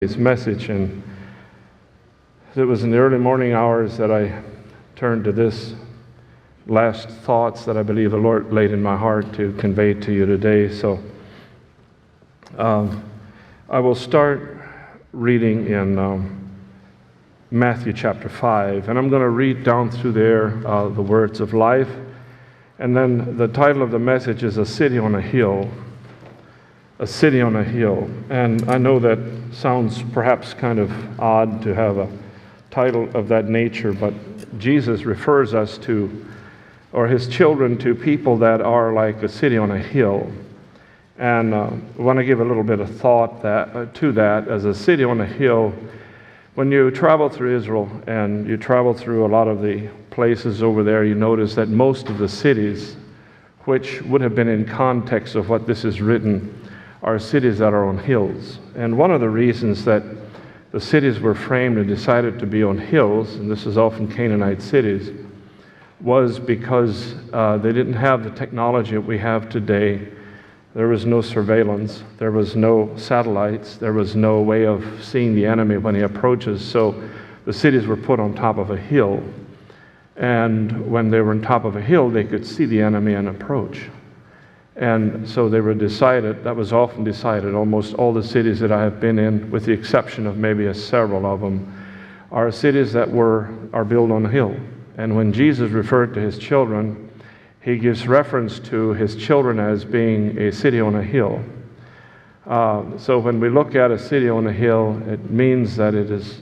His message, and it was in the early morning hours that I turned to this last thoughts that I believe the Lord laid in my heart to convey to you today. So I will start reading in Matthew chapter 5, and I'm going to read down through there the words of life, and then the title of the message is A City on a Hill. A city on a hill. And I know that sounds perhaps kind of odd to have a title of that nature, but Jesus refers us to, or his children, to people that are like a city on a hill. And I want to give a little bit of thought to that. As a city on a hill, when you travel through Israel and you travel through a lot of the places over there, you notice that most of the cities, which would have been in context of what this is written, are cities that are on hills. And one of the reasons that the cities were framed and decided to be on hills, and this is often Canaanite cities, was because they didn't have the technology that we have today. There was no surveillance, there was no satellites, there was no way of seeing the enemy when he approaches, so the cities were put on top of a hill. And when they were on top of a hill, they could see the enemy and approach. And so they were decided, that was often decided, almost all the cities that I have been in, with the exception of maybe several of them, are cities that are built on a hill. And when Jesus referred to his children, he gives reference to his children as being a city on a hill. So when we look at a city on a hill, it means that it is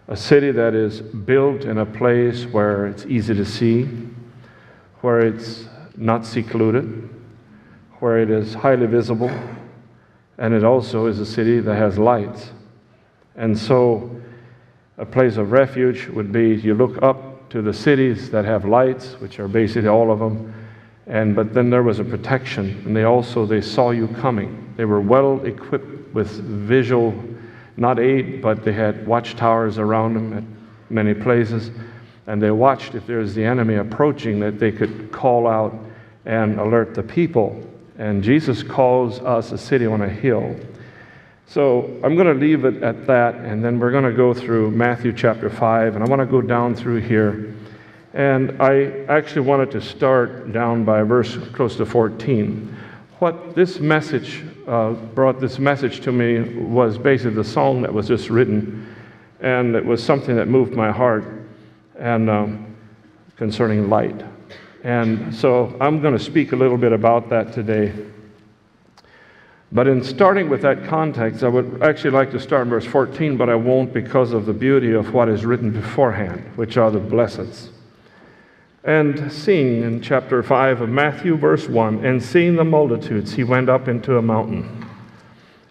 a city that is built in a place where it's easy to see, where it's not secluded, where it is highly visible, and it also is a city that has lights. And so a place of refuge would be, you look up to the cities that have lights, which are basically all of them, but then there was a protection, and they saw you coming. They were well equipped with visual, not aid, but they had watchtowers around them at many places, and they watched if there's the enemy approaching, that they could call out and alert the people. And Jesus calls us a city on a hill. So I'm going to leave it at that, and then we're going to go through Matthew chapter 5, and I want to go down through here. And I actually wanted to start down by verse close to 14. What this message brought this message to me was basically the song that was just written, and it was something that moved my heart, and concerning light. And so I'm going to speak a little bit about that today. But in starting with that context, I would actually like to start in verse 14, but I won't because of the beauty of what is written beforehand, which are the blesseds. And seeing in chapter 5 of Matthew, verse 1, and seeing the multitudes, he went up into a mountain.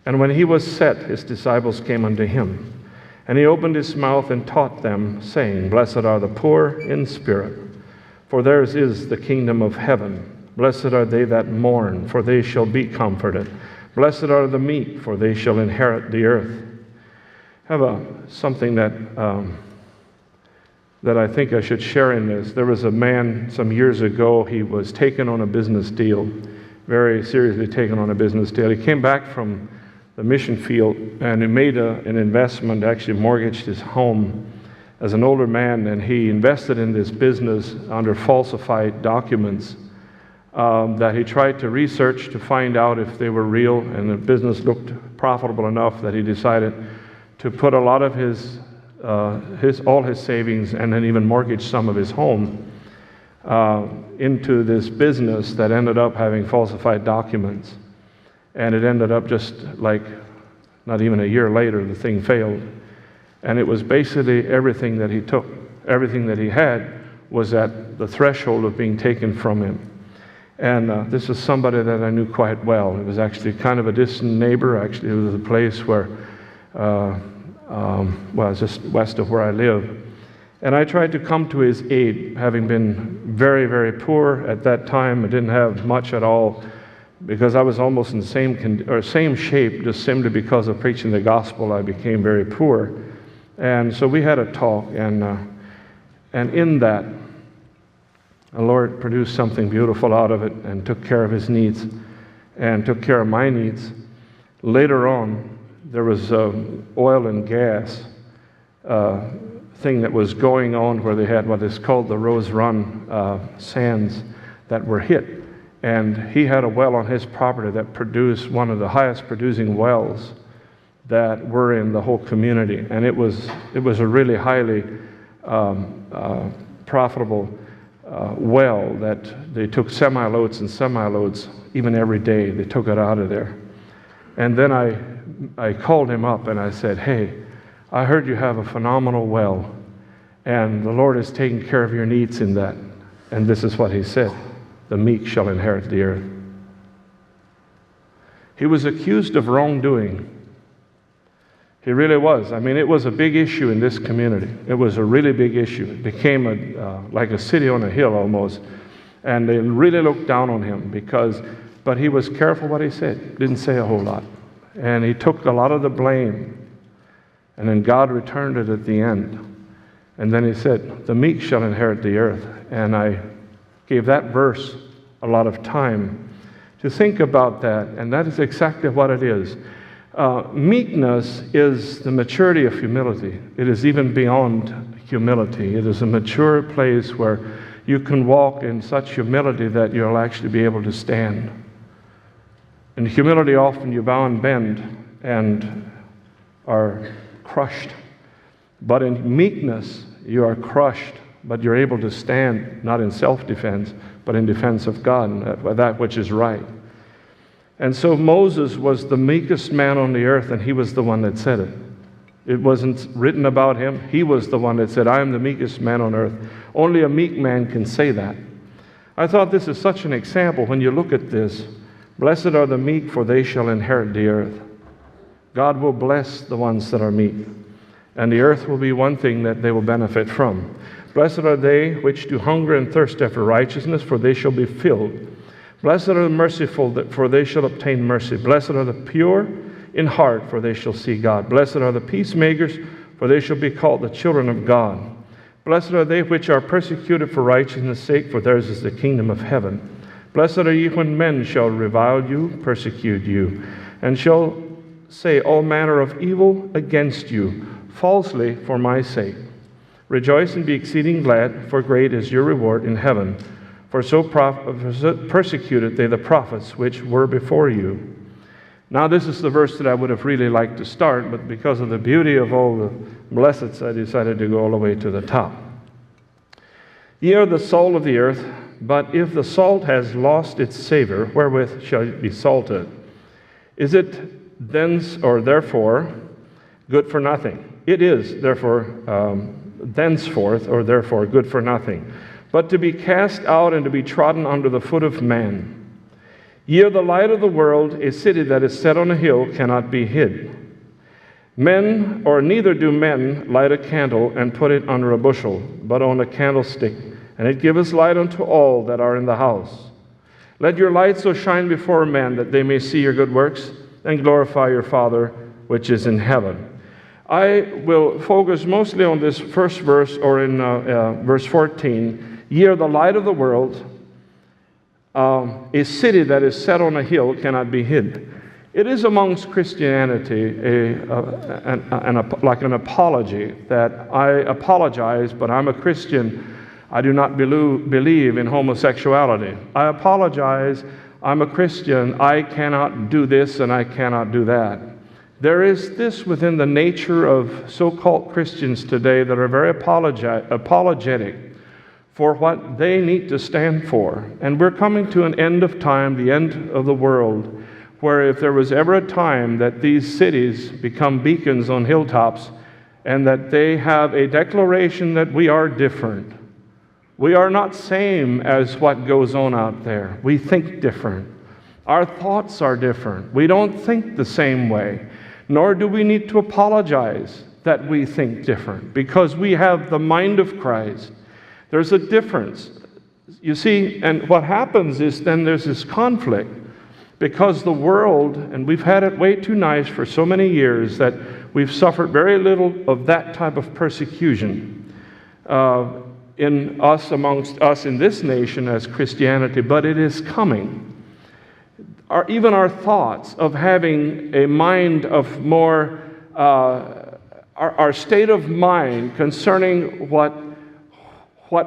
And when he was set, his disciples came unto him. And he opened his mouth and taught them, saying, Blessed are the poor in spirit, for theirs is the kingdom of heaven. Blessed are they that mourn, for they shall be comforted. Blessed are the meek, for they shall inherit the earth. I have something that I think I should share in this. There was a man some years ago, he was taken on a business deal, very seriously taken on a business deal. He came back from the mission field, and he made an investment, actually mortgaged his home, as an older man, and he invested in this business under falsified documents that he tried to research to find out if they were real, and the business looked profitable enough that he decided to put a lot of all his savings and then even mortgage some of his home into this business that ended up having falsified documents. And it ended up just like not even a year later, the thing failed. And it was basically everything that he took, everything that he had was at the threshold of being taken from him. And this is somebody that I knew quite well. It was actually kind of a distant neighbor. Actually, it was a place where, it's just west of where I live. And I tried to come to his aid, having been very, very poor at that time. I didn't have much at all because I was almost in the same shape, just simply because of preaching the gospel. I became very poor. And so we had a talk, and in that, the Lord produced something beautiful out of it and took care of his needs and took care of my needs. Later on, there was oil and gas thing that was going on where they had what is called the Rose Run sands that were hit. And he had a well on his property that produced one of the highest producing wells that were in the whole community. And it was a really highly profitable well that they took semi-loads and semi-loads even every day. They took it out of there. And then I called him up and I said, "Hey, I heard you have a phenomenal well, and the Lord is taking care of your needs in that." And this is what he said: "The meek shall inherit the earth." He was accused of wrongdoing. He really was. I mean, it was a big issue in this community. It was a really big issue. It became like a city on a hill almost. And they really looked down on him but he was careful what he said. Didn't say a whole lot. And he took a lot of the blame. And then God returned it at the end. And then he said, "The meek shall inherit the earth." And I gave that verse a lot of time to think about that. And that is exactly what it is. Meekness is the maturity of humility. It is even beyond humility. It is a mature place where you can walk in such humility that you'll actually be able to stand. In humility, often you bow and bend and are crushed. But in meekness, you are crushed, but you're able to stand, not in self-defense, but in defense of God, and that which is right. And so Moses was the meekest man on the earth, and he was the one that said it. It wasn't written about him. He was the one that said, "I am the meekest man on earth." Only a meek man can say that. I thought this is such an example when you look at this. Blessed are the meek, for they shall inherit the earth. God will bless the ones that are meek, and the earth will be one thing that they will benefit from. Blessed are they which do hunger and thirst after righteousness, for they shall be filled. Blessed are the merciful, for they shall obtain mercy. Blessed are the pure in heart, for they shall see God. Blessed are the peacemakers, for they shall be called the children of God. Blessed are they which are persecuted for righteousness' sake, for theirs is the kingdom of heaven. Blessed are ye when men shall revile you, persecute you, and shall say all manner of evil against you, falsely for my sake. Rejoice and be exceeding glad, for great is your reward in heaven. For so persecuted they the prophets which were before you. Now this is the verse that I would have really liked to start, but because of the beauty of all the blesseds, I decided to go all the way to the top. Ye are the salt of the earth, but if the salt has lost its savor, wherewith shall it be salted? Is it thence or therefore good for nothing? It is therefore thenceforth or therefore good for nothing, but to be cast out and to be trodden under the foot of man. Ye are the light of the world. A city that is set on a hill cannot be hid. Men, or neither do men, light a candle and put it under a bushel, but on a candlestick, and it giveth light unto all that are in the house. Let your light so shine before men that they may see your good works and glorify your Father which is in heaven. I will focus mostly on this first verse, or in verse 14. Ye are the light of the world. A city that is set on a hill cannot be hid. It is amongst Christianity like an apology that I apologize, but I'm a Christian. I do not believe in homosexuality. I apologize. I'm a Christian. I cannot do this and I cannot do that. There is this within the nature of so-called Christians today that are very apologetic for what they need to stand for. And we're coming to an end of time, the end of the world, where if there was ever a time that these cities become beacons on hilltops and that they have a declaration that we are different. We are not same as what goes on out there. We think different. Our thoughts are different. We don't think the same way, nor do we need to apologize that we think different, because we have the mind of Christ. There's a difference. You see, and what happens is then there's this conflict, because the world, and we've had it way too nice for so many years that we've suffered very little of that type of persecution in us, amongst us in this nation as Christianity, but it is coming. even our thoughts of having a mind of more, our state of mind concerning what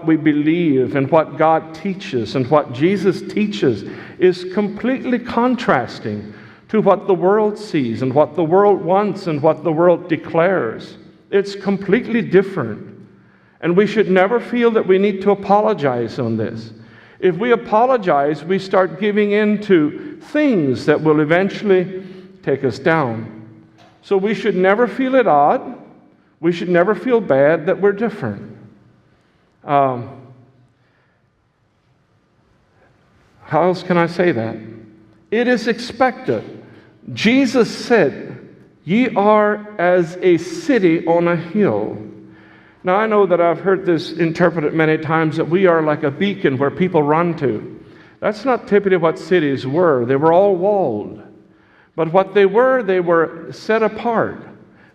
we believe and what God teaches and what Jesus teaches is completely contrasting to what the world sees and what the world wants and what the world declares. It's completely different. And we should never feel that we need to apologize on this. If we apologize, we start giving in to things that will eventually take us down. So we should never feel it odd. We should never feel bad that we're different. How else can I say that? It is expected. Jesus said, "Ye are as a city on a hill." Now, I know that I've heard this interpreted many times that we are like a beacon where people run to. That's not typically what cities were. They were all walled. But what they were set apart.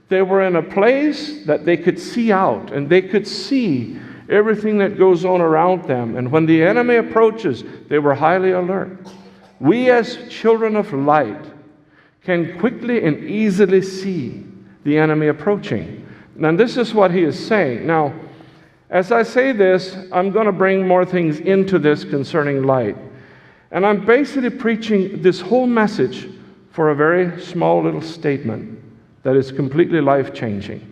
They were in a place that they could see out, and they could see everything that goes on around them. And when the enemy approaches, they were highly alert. We as children of light can quickly and easily see the enemy approaching. And this is what he is saying. Now, as I say this, I'm going to bring more things into this concerning light. And I'm basically preaching this whole message for a very small little statement that is completely life-changing.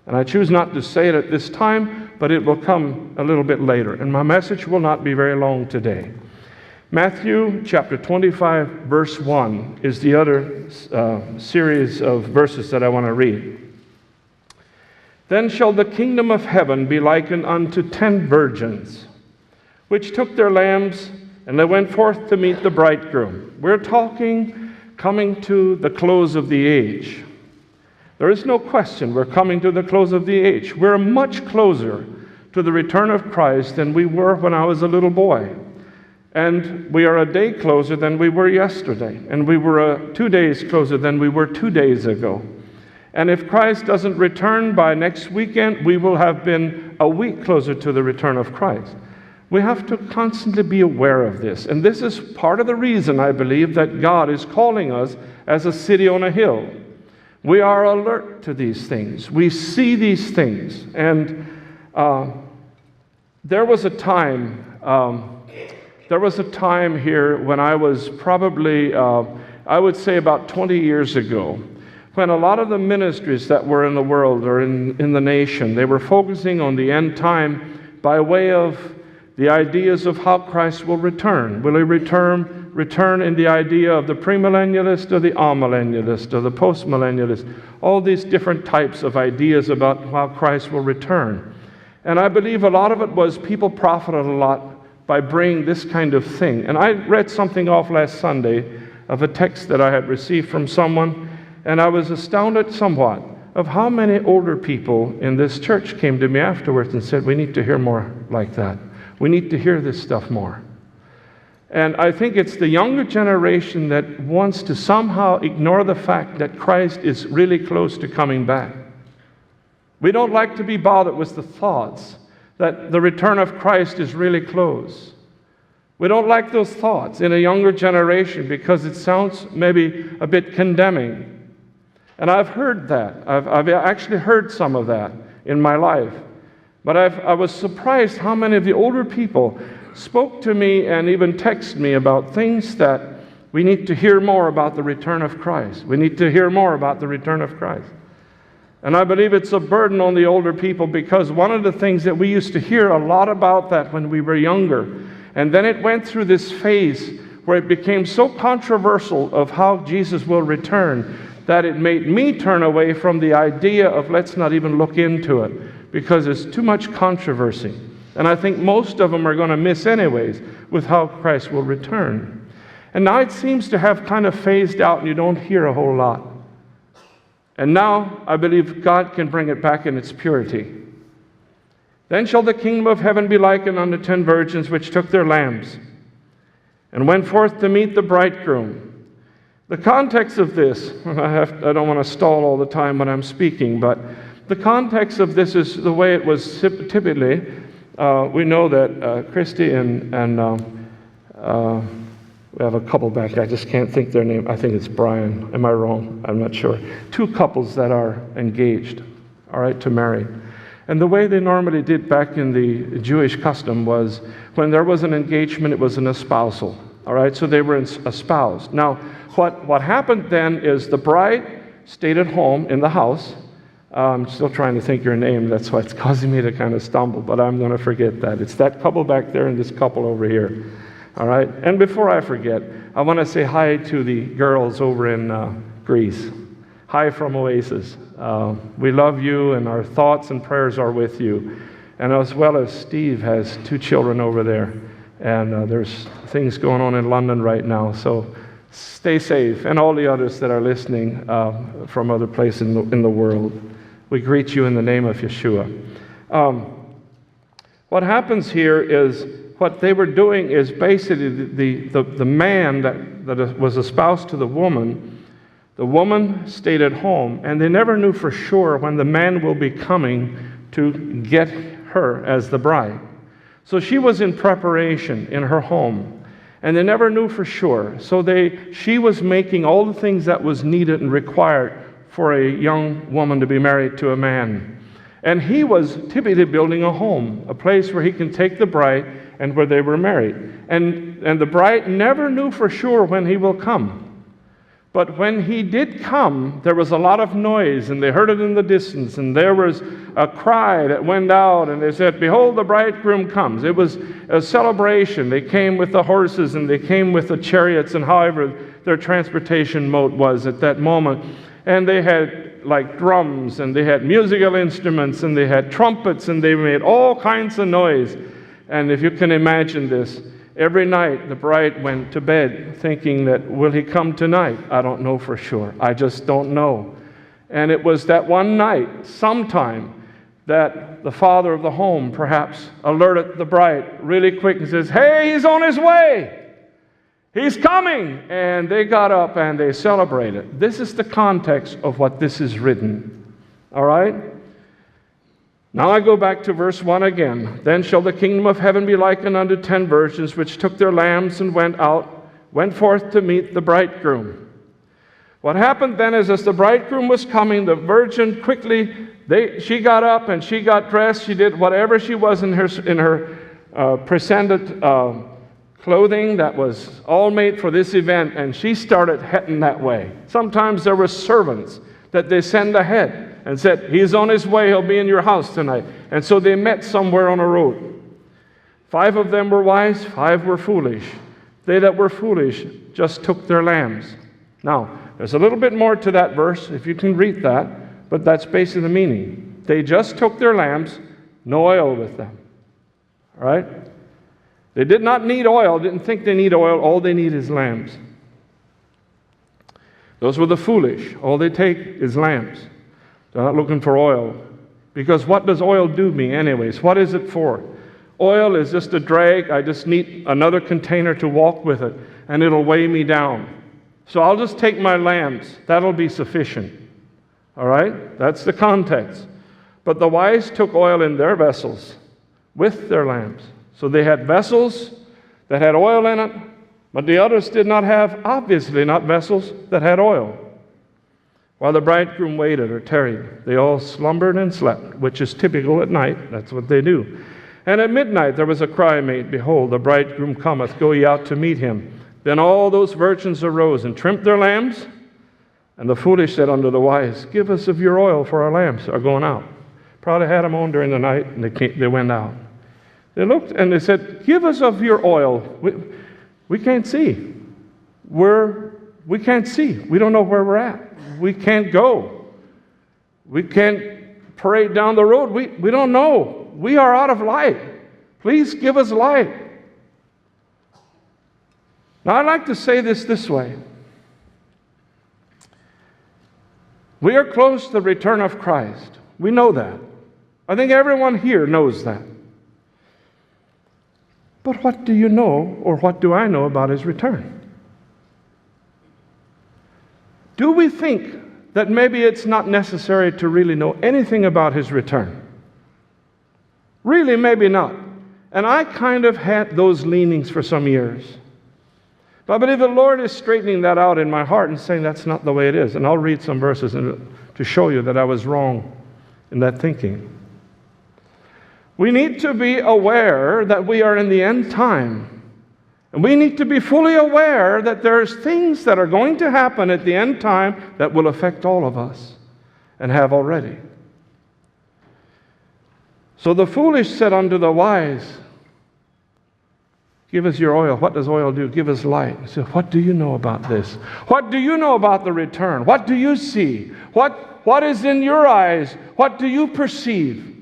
And I choose not to say it at this time, but it will come a little bit later. And my message will not be very long today. Matthew chapter 25, verse 1 is the other series of verses that I want to read. "Then shall the kingdom of heaven be likened unto 10 virgins, which took their lamps, and they went forth to meet the bridegroom." We're talking coming to the close of the age. There is no question we're coming to the close of the age. We're much closer to the return of Christ than we were when I was a little boy. And we are a day closer than we were yesterday. And we were 2 days closer than we were 2 days ago. And if Christ doesn't return by next weekend, we will have been a week closer to the return of Christ. We have to constantly be aware of this. And this is part of the reason, I believe, that God is calling us as a city on a hill. We are alert to these things. We see these things. And there was a time here when I was probably, I would say about 20 years ago, when a lot of the ministries that were in the world or in the nation, they were focusing on the end time by way of the ideas of how Christ will return. Will he return in the idea of the premillennialist or the amillennialist or the postmillennialist? All these different types of ideas about how Christ will return. And I believe a lot of it was people profited a lot by bringing this kind of thing. And I read something off last Sunday of a text that I had received from someone, and I was astounded somewhat of how many older people in this church came to me afterwards and said, "We need to hear more like that. We need to hear this stuff more." And I think it's the younger generation that wants to somehow ignore the fact that Christ is really close to coming back. We don't like to be bothered with the thoughts that the return of Christ is really close. We don't like those thoughts in a younger generation because it sounds maybe a bit condemning. And I've heard that. I've actually heard some of that in my life. But I was surprised how many of the older people spoke to me and even texted me about things that we need to hear more about the return of Christ. We need to hear more about the return of Christ. And I believe it's a burden on the older people because one of the things that we used to hear a lot about that when we were younger, and then it went through this phase where it became so controversial of how Jesus will return that it made me turn away from the idea of let's not even look into it because there's too much controversy. And I think most of them are going to miss anyways with how Christ will return. And now it seems to have kind of phased out and you don't hear a whole lot. And now I believe God can bring it back in its purity. "Then shall the kingdom of heaven be likened unto 10 virgins which took their lamps and went forth to meet the bridegroom." The context of this, I don't want to stall all the time when I'm speaking, but the context of this is the way it was typically. We know that Christy and We have a couple back. I just can't think their name. I think it's Brian. Am I wrong? I'm not sure. Two couples that are engaged, all right, to marry. And the way they normally did back in the Jewish custom was when there was an engagement, it was an espousal, all right? So they were espoused. Now, what happened then is the bride stayed at home in the house. I'm still trying to think your name. That's why it's causing me to kind of stumble, but I'm going to forget that. It's that couple back there and this couple over here. All right? And before I forget, I want to say hi to the girls over in Greece. Hi from Oasis. We love you, and our thoughts and prayers are with you. And as well as Steve has 2 children over there. And there's things going on in London right now. So stay safe. And all the others that are listening from other places in the world. We greet you in the name of Yeshua. What happens here is what they were doing is basically the man that was espoused to the woman stayed at home, and they never knew for sure when the man will be coming to get her as the bride. So she was in preparation in her home, and they never knew for sure. So she was making all the things that was needed and required for a young woman to be married to a man. And he was typically building a home, a place where he can take the bride and where they were married. And the bride never knew for sure when he will come. But when he did come, there was a lot of noise, and they heard it in the distance, and there was a cry that went out, and they said, "Behold, the bridegroom comes." It was a celebration. They came with the horses, and they came with the chariots, and however their transportation mode was at that moment. And they had like drums, and they had musical instruments, and they had trumpets, and they made all kinds of noise. And if you can imagine this, every night the bride went to bed thinking that, will he come tonight? I don't know for sure. I just don't know. And it was that one night, sometime, that the father of the home perhaps alerted the bride really quick and says, "Hey, he's on his way. He's coming." And they got up and they celebrated. This is the context of what this is written. All right? Now I go back to verse 1 again. "Then shall the kingdom of heaven be likened unto 10 virgins, which took their lamps and went forth to meet the bridegroom." What happened then is, as the bridegroom was coming, the virgin quickly, she got up and she got dressed. She did whatever she was in her presented clothing that was all made for this event, and she started heading that way. Sometimes there were servants that they send ahead and said, "He's on his way, he'll be in your house tonight." And so they met somewhere on a road. 5 of them were wise, 5 were foolish. They that were foolish just took their lambs. Now, there's a little bit more to that verse, if you can read that, but that's basically the meaning. They just took their lambs, no oil with them. All right? They did not need oil, didn't think they need oil. All they need is lambs. Those were the foolish. All they take is lambs. They're not looking for oil. Because what does oil do me anyways? What is it for? Oil is just a drag. I just need another container to walk with it, and it'll weigh me down. So I'll just take my lambs. That'll be sufficient. All right? That's the context. But the wise took oil in their vessels with their lambs. So they had vessels that had oil in it, but the others did not have, obviously not vessels that had oil. While the bridegroom waited or tarried, they all slumbered and slept, which is typical at night. That's what they do. And at midnight there was a cry made, "Behold, the bridegroom cometh, go ye out to meet him." Then all those virgins arose and trimmed their lamps, and the foolish said unto the wise, "Give us of your oil, for our lamps are going out." Probably had them on during the night, and they went out. They looked and they said, "Give us of your oil. We can't see. We can't see. We don't know where we're at. We can't go. We can't parade down the road. We don't know. We are out of light. Please give us light." Now, I'd like to say this way. We are close to the return of Christ. We know that. I think everyone here knows that. But what do you know, or what do I know about his return? Do we think that maybe it's not necessary to really know anything about his return? Really, maybe not. And I kind of had those leanings for some years. But I believe the Lord is straightening that out in my heart and saying that's not the way it is. And I'll read some verses to show you that I was wrong in that thinking. We need to be aware that we are in the end time. And we need to be fully aware that there's things that are going to happen at the end time that will affect all of us and have already. So the foolish said unto the wise, give us your oil. What does oil do? Give us light. He said, what do you know about this? What do you know about the return? What do you see? What is in your eyes? What do you perceive?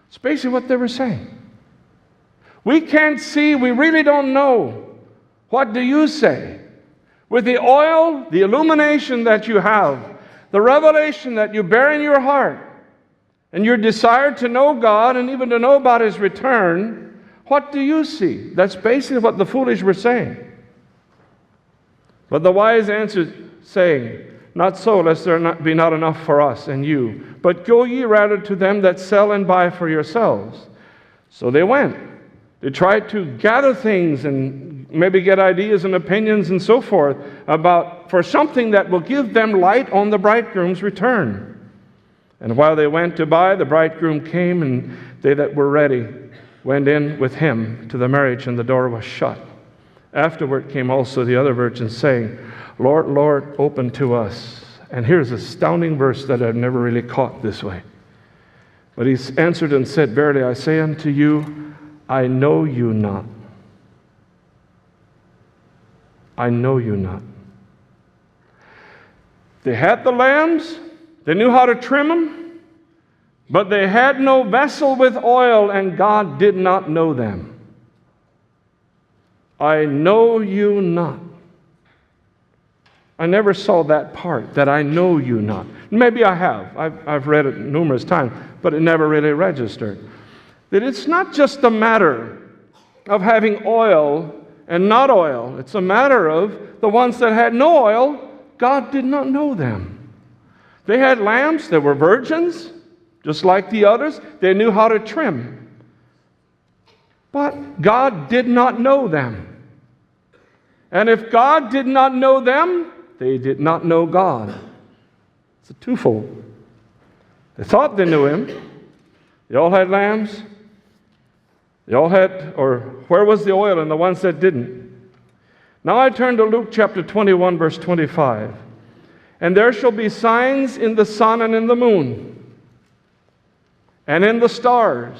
It's basically what they were saying. We can't see. We really don't know. What do you say? With the oil, the illumination that you have, the revelation that you bear in your heart, and your desire to know God and even to know about His return, what do you see? That's basically what the foolish were saying. But the wise answered, saying, not so, lest there be not enough for us and you. But go ye rather to them that sell and buy for yourselves. So they went. They tried to gather things and maybe get ideas and opinions and so forth for something that will give them light on the bridegroom's return. And while they went to buy, the bridegroom came, and they that were ready went in with him to the marriage, and the door was shut. Afterward came also the other virgins, saying, Lord, Lord, open to us. And here's an astounding verse that I've never really caught this way. But he answered and said, verily I say unto you, I know you not. I know you not. They had the lambs. They knew how to trim them. But they had no vessel with oil, and God did not know them. I know you not. I never saw that part, that I know you not. Maybe I have. I've read it numerous times, but it never really registered. That it's not just a matter of having oil and not oil. It's a matter of the ones that had no oil, God did not know them. They had lambs that were virgins, just like the others. They knew how to trim. But God did not know them. And if God did not know them, they did not know God. It's a twofold. They thought they knew Him. They all had lambs. They all had, or where was the oil in the ones that didn't? Now I turn to Luke chapter 21, verse 25. And there shall be signs in the sun and in the moon, and in the stars.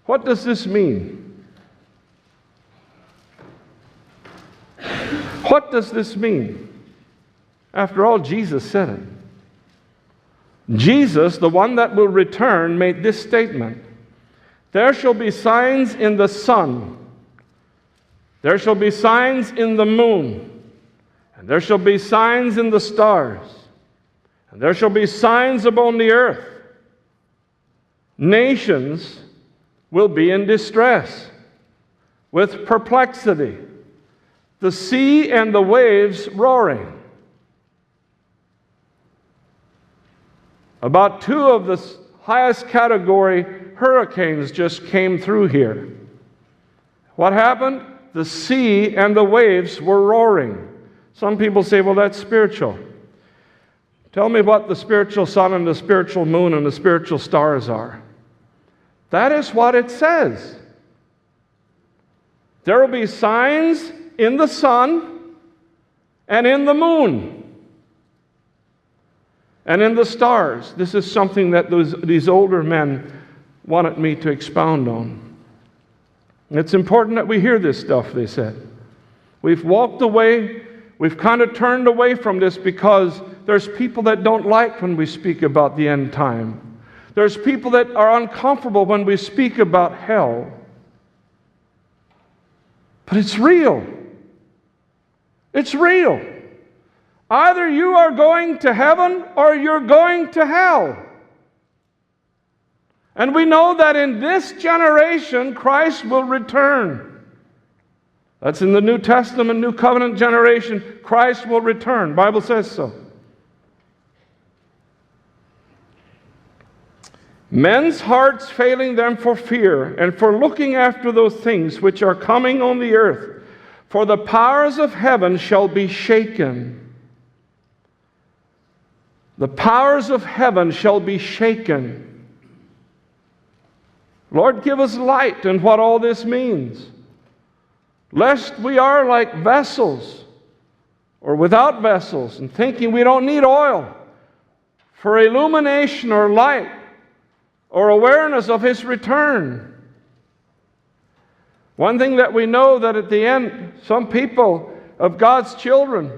What does this mean? What does this mean? After all, Jesus said it. Jesus, the one that will return, made this statement. There shall be signs in the sun. There shall be signs in the moon. And there shall be signs in the stars. And there shall be signs upon the earth. Nations will be in distress, with perplexity, the sea and the waves roaring. About 2 of the highest category hurricanes just came through here. What happened? The sea and the waves were roaring. Some people say, well, that's spiritual. Tell me what the spiritual sun and the spiritual moon and the spiritual stars are. That is what it says. There will be signs in the sun and in the moon and in the stars. This is something that these older men wanted me to expound on. And it's important that we hear this stuff, they said. We've walked away, we've kind of turned away from this because there's people that don't like when we speak about the end time. There's people that are uncomfortable when we speak about hell. But it's real. It's real. Either you are going to heaven or you're going to hell. And we know that in this generation, Christ will return. That's in the New Testament, New Covenant generation. Christ will return. The Bible says so. Men's hearts failing them for fear and for looking after those things which are coming on the earth. For the powers of heaven shall be shaken. The powers of heaven shall be shaken. Lord, give us light in what all this means, lest we are like vessels or without vessels and thinking we don't need oil for illumination or light or awareness of His return. One thing that we know, that at the end, some people of God's children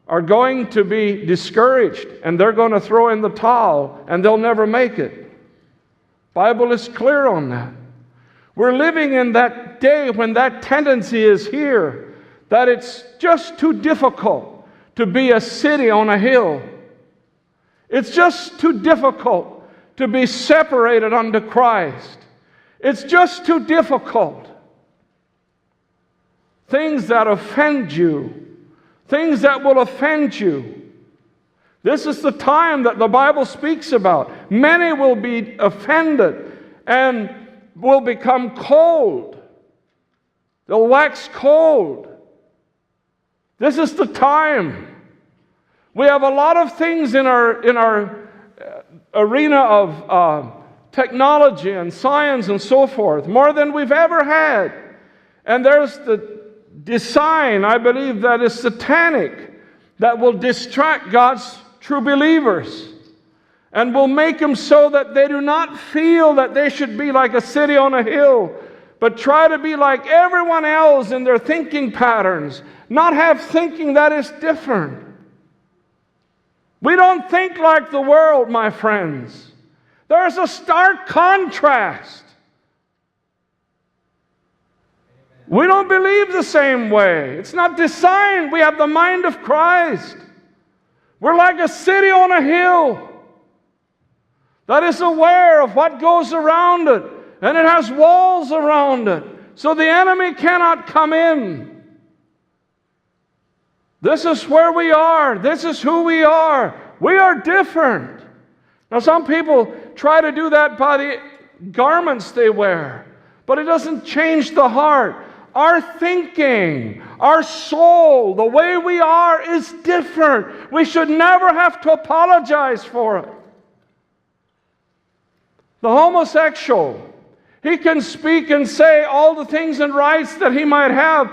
are going to be discouraged and they're going to throw in the towel and they'll never make it. Bible is clear on that. We're living in that day when that tendency is here, that it's just too difficult to be a city on a hill. It's just too difficult to be separated unto Christ. It's just too difficult. Things that offend you, things that will offend you. This is the time that the Bible speaks about. Many will be offended and will become cold. They'll wax cold. This is the time. We have a lot of things in our arena of technology and science and so forth, more than we've ever had. And there's the design, I believe, that is satanic, that will distract God's true believers and will make them so that they do not feel that they should be like a city on a hill, but try to be like everyone else in their thinking patterns, not have thinking that is different. We don't think like the world, my friends. There's a stark contrast. We don't believe the same way. It's not designed. We have the mind of Christ. We're like a city on a hill that is aware of what goes around it, and it has walls around it, so the enemy cannot come in. This is where we are. This is who we are. We are different. Now, some people try to do that by the garments they wear, but it doesn't change the heart. Our thinking, our soul, the way we are is different. We should never have to apologize for it. The homosexual, he can speak and say all the things and rights that he might have,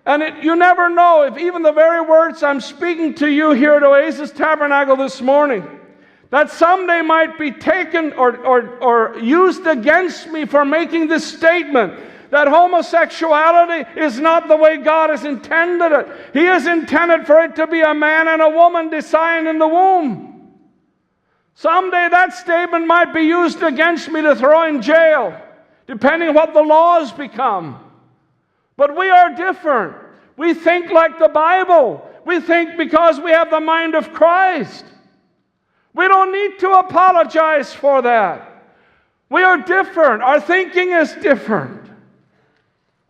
and you never know if even the very words I'm speaking to you here at Oasis Tabernacle this morning, that someday might be taken or used against me for making this statement, that homosexuality is not the way God has intended it. He has intended for it to be a man and a woman designed in the womb. Someday that statement might be used against me to throw in jail, depending on what the laws become. But we are different. We think like the Bible. We think because we have the mind of Christ. We don't need to apologize for that. We are different. Our thinking is different.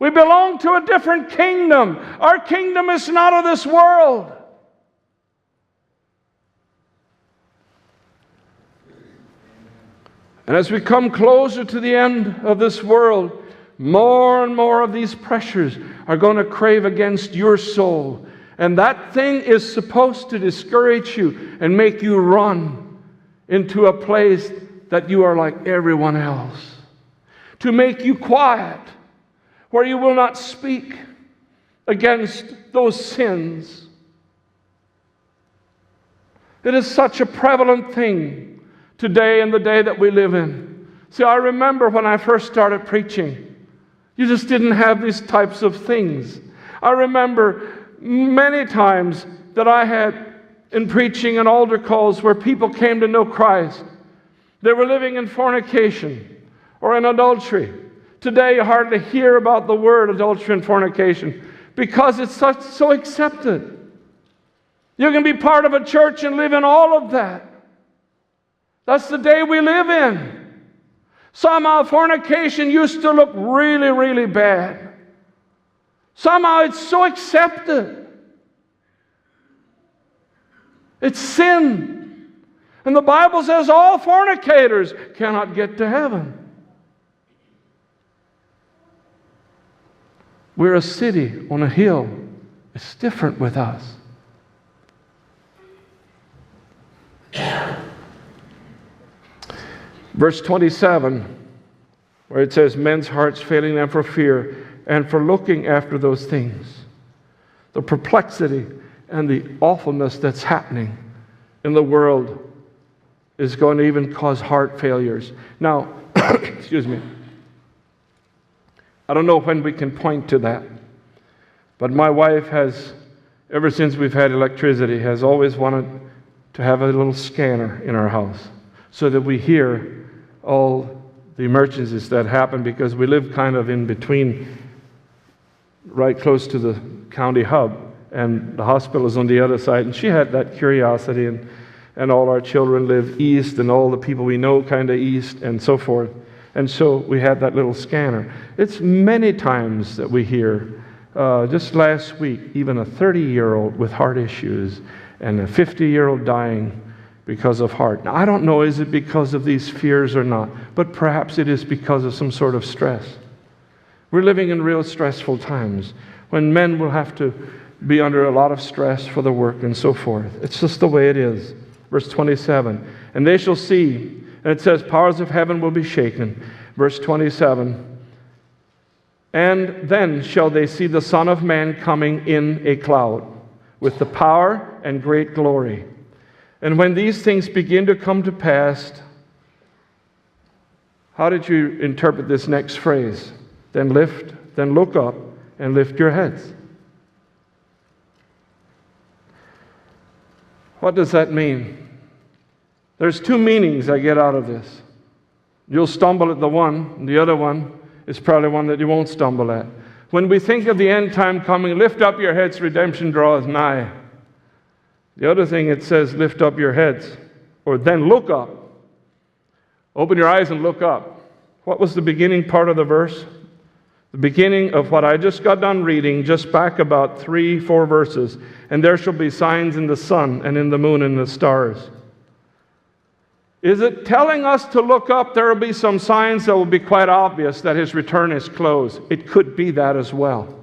We belong to a different kingdom. Our kingdom is not of this world. And as we come closer to the end of this world, more and more of these pressures are going to crave against your soul. And that thing is supposed to discourage you and make you run into a place that you are like everyone else. To make you quiet, where you will not speak against those sins. It is such a prevalent thing today in the day that we live in. See, I remember when I first started preaching, you just didn't have these types of things. I remember many times that I had in preaching and altar calls where people came to know Christ. They were living in fornication or in adultery. Today, you hardly hear about the word adultery and fornication because it's so accepted. You can be part of a church and live in all of that. That's the day we live in. Somehow, fornication used to look really, really bad. Somehow, it's so accepted. It's sin. And the Bible says all fornicators cannot get to heaven. We're a city on a hill. It's different with us. Verse 27, where it says, men's hearts failing them for fear and for looking after those things. The perplexity and the awfulness that's happening in the world is going to even cause heart failures. Now, excuse me, I don't know when we can point to that, but my wife has, ever since we've had electricity, has always wanted to have a little scanner in our house so that we hear all the emergencies that happen, because we live kind of in between, right close to the county hub, and the hospital is on the other side. And she had that curiosity, and all our children live east, and all the people we know kind of east, and so forth. And so we had that little scanner. It's many times that we hear, just last week, even a 30-year-old with heart issues, and a 50-year-old dying because of heart. Now, I don't know, is it because of these fears or not, but perhaps it is because of some sort of stress. We're living in real stressful times when men will have to be under a lot of stress for the work and so forth. It's just the way it is. Verse 27, and they shall see, and it says, powers of heaven will be shaken. Verse 27, and then shall they see the Son of Man coming in a cloud with the power and great glory. And when these things begin to come to pass, how did you interpret this next phrase? Then look up and lift your heads. What does that mean? There's two meanings I get out of this. You'll stumble at the one, and the other one is probably one that you won't stumble at. When we think of the end time coming, lift up your heads, redemption draweth nigh. The other thing it says, lift up your heads, or then look up. Open your eyes and look up. What was the beginning part of the verse? The beginning of what I just got done reading, just back about 3-4 verses. And there shall be signs in the sun and in the moon and the stars. Is it telling us to look up? There will be some signs that will be quite obvious that his return is close. It could be that as well.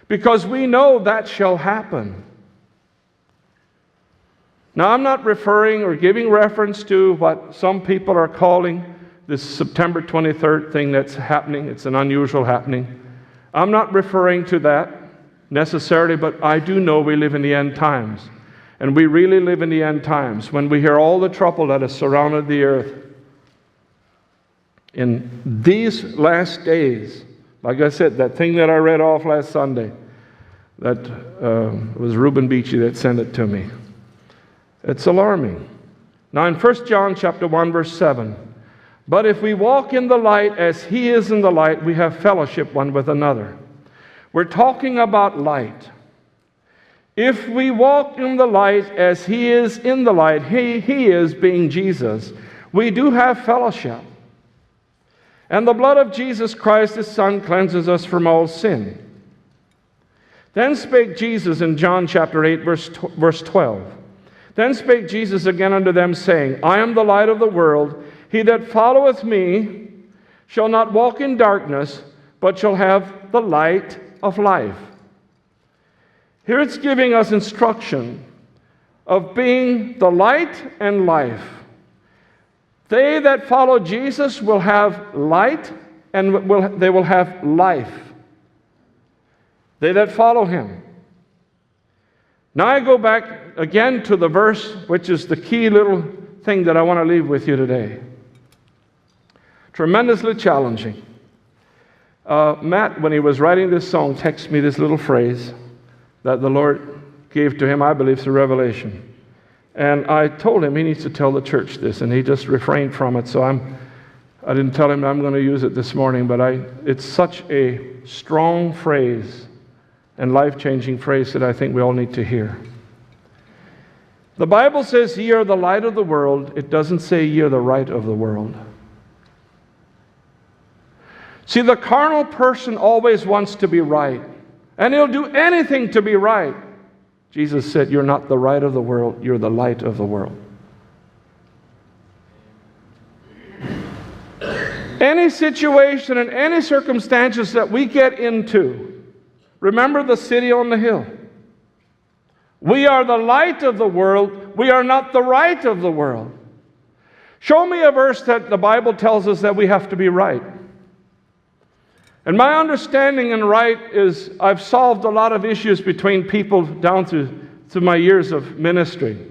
Because we know that shall happen. Now, I'm not referring or giving reference to what some people are calling this September 23rd thing that's happening. It's an unusual happening. I'm not referring to that necessarily, but I do know we live in the end times. And we really live in the end times when we hear all the trouble that has surrounded the earth. In these last days, like I said, that thing that I read off last Sunday, that was Reuben Beachy that sent it to me. It's alarming. Now in 1 John chapter 1, verse 7, but if we walk in the light as he is in the light, we have fellowship one with another. We're talking about light. If we walk in the light as he is in the light, he is being Jesus, we do have fellowship. And the blood of Jesus Christ, his Son, cleanses us from all sin. Then spake Jesus in John chapter 8, verse 12. Then spake Jesus again unto them, saying, I am the light of the world. He that followeth me shall not walk in darkness, but shall have the light of life. Here it's giving us instruction of being the light and life. They that follow Jesus will have light, and they will have life. They that follow him. Now I go back again to the verse, which is the key little thing that I want to leave with you today. Tremendously challenging. Matt, when he was writing this song, texted me this little phrase that the Lord gave to him, I believe, through revelation. And I told him he needs to tell the church this, and he just refrained from it. So I didn't tell him I'm going to use it this morning, but it's such a strong phrase and life-changing phrase that I think we all need to hear. The Bible says, ye are the light of the world. It doesn't say ye are the right of the world. See, the carnal person always wants to be right, and he'll do anything to be right. Jesus said, you're not the right of the world, you're the light of the world. Any situation and any circumstances that we get into, Remember the city on the hill. We are the light of the world. We are not the right of the world. Show me a verse that the Bible tells us that we have to be right. And my understanding in right is I've solved a lot of issues between people down through my years of ministry.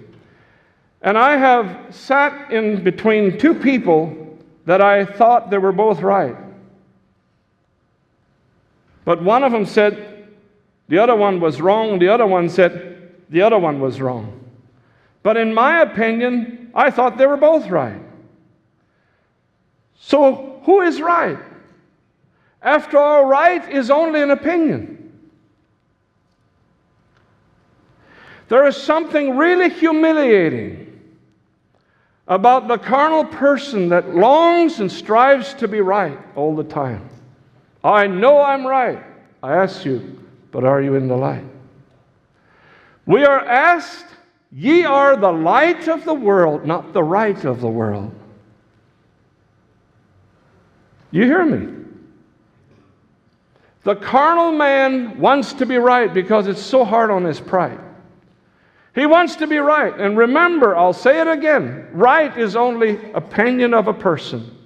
And I have sat in between two people that I thought they were both right. But one of them said the other one was wrong, and the other one said the other one was wrong. But in my opinion, I thought they were both right. So who is right? After all, right is only an opinion. There is something really humiliating about the carnal person that longs and strives to be right all the time. I know I'm right. I ask you, but are you in the light? We are asked, ye are the light of the world, not the right of the world. You hear me? The carnal man wants to be right because it's so hard on his pride. He wants to be right. And remember, I'll say it again, right is only opinion of a person.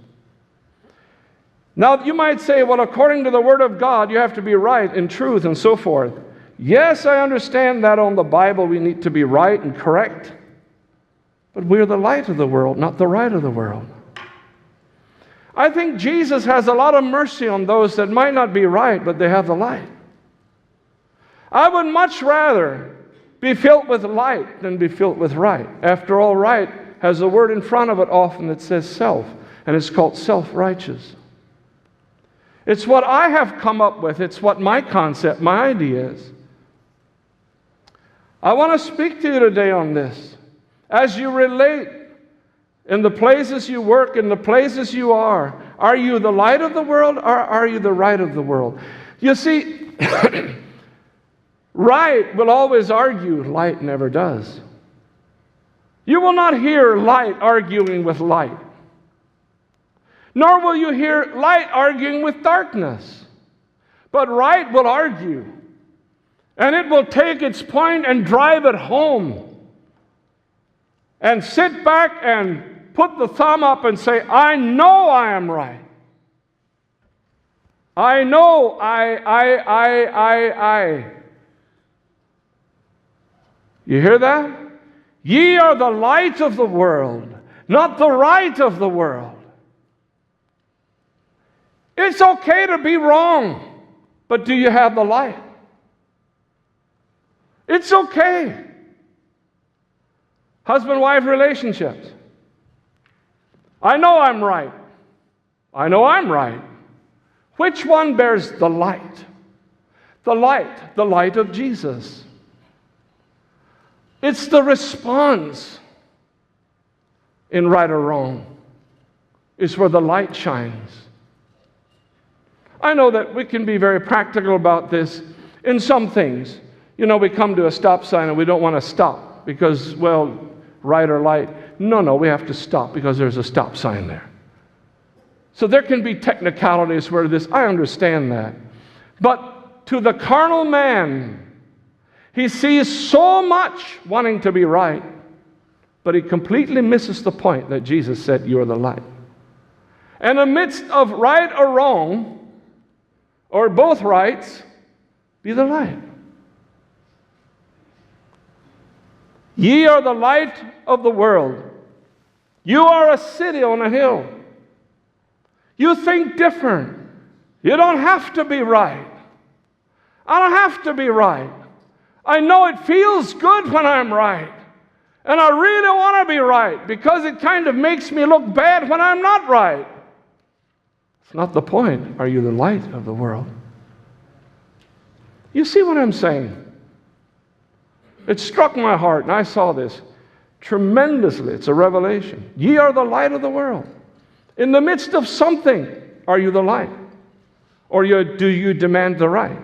Now, you might say, well, according to the Word of God, you have to be right in truth and so forth. Yes, I understand that on the Bible we need to be right and correct. But we're the light of the world, not the right of the world. I think Jesus has a lot of mercy on those that might not be right, but they have the light. I would much rather be filled with light than be filled with right. After all, right has a word in front of it often that says self, and it's called self-righteous. It's what I have come up with. It's what my concept, my idea is. I want to speak to you today on this. As you relate in the places you work, in the places you are you the light of the world or are you the right of the world? You see, right will always argue, light never does. You will not hear light arguing with light. Nor will you hear light arguing with darkness. But right will argue. And it will take its point and drive it home. And sit back and put the thumb up and say, I know I am right. I know I. You hear that? Ye are the light of the world, not the right of the world. It's okay to be wrong, but do you have the light? It's okay. Husband-wife relationships. I know I'm right. I know I'm right. Which one bears the light? The light of Jesus. It's the response in right or wrong is where the light shines. I know that we can be very practical about this in some things. You know, we come to a stop sign and we don't want to stop because, well, right or light. No, we have to stop because there's a stop sign there. So there can be technicalities where this, I understand that. But to the carnal man, he sees so much wanting to be right, but he completely misses the point that Jesus said, you are the light. And amidst of right or wrong, or both rights, be the light. Ye are the light of the world. You are a city on a hill. You think different. You don't have to be right. I don't have to be right. I know it feels good when I'm right. And I really want to be right because it kind of makes me look bad when I'm not right. It's not the point. Are you the light of the world? You see what I'm saying? It struck my heart, and I saw this tremendously. It's a revelation. Ye are the light of the world. In the midst of something, are you the light? Or do you demand the right?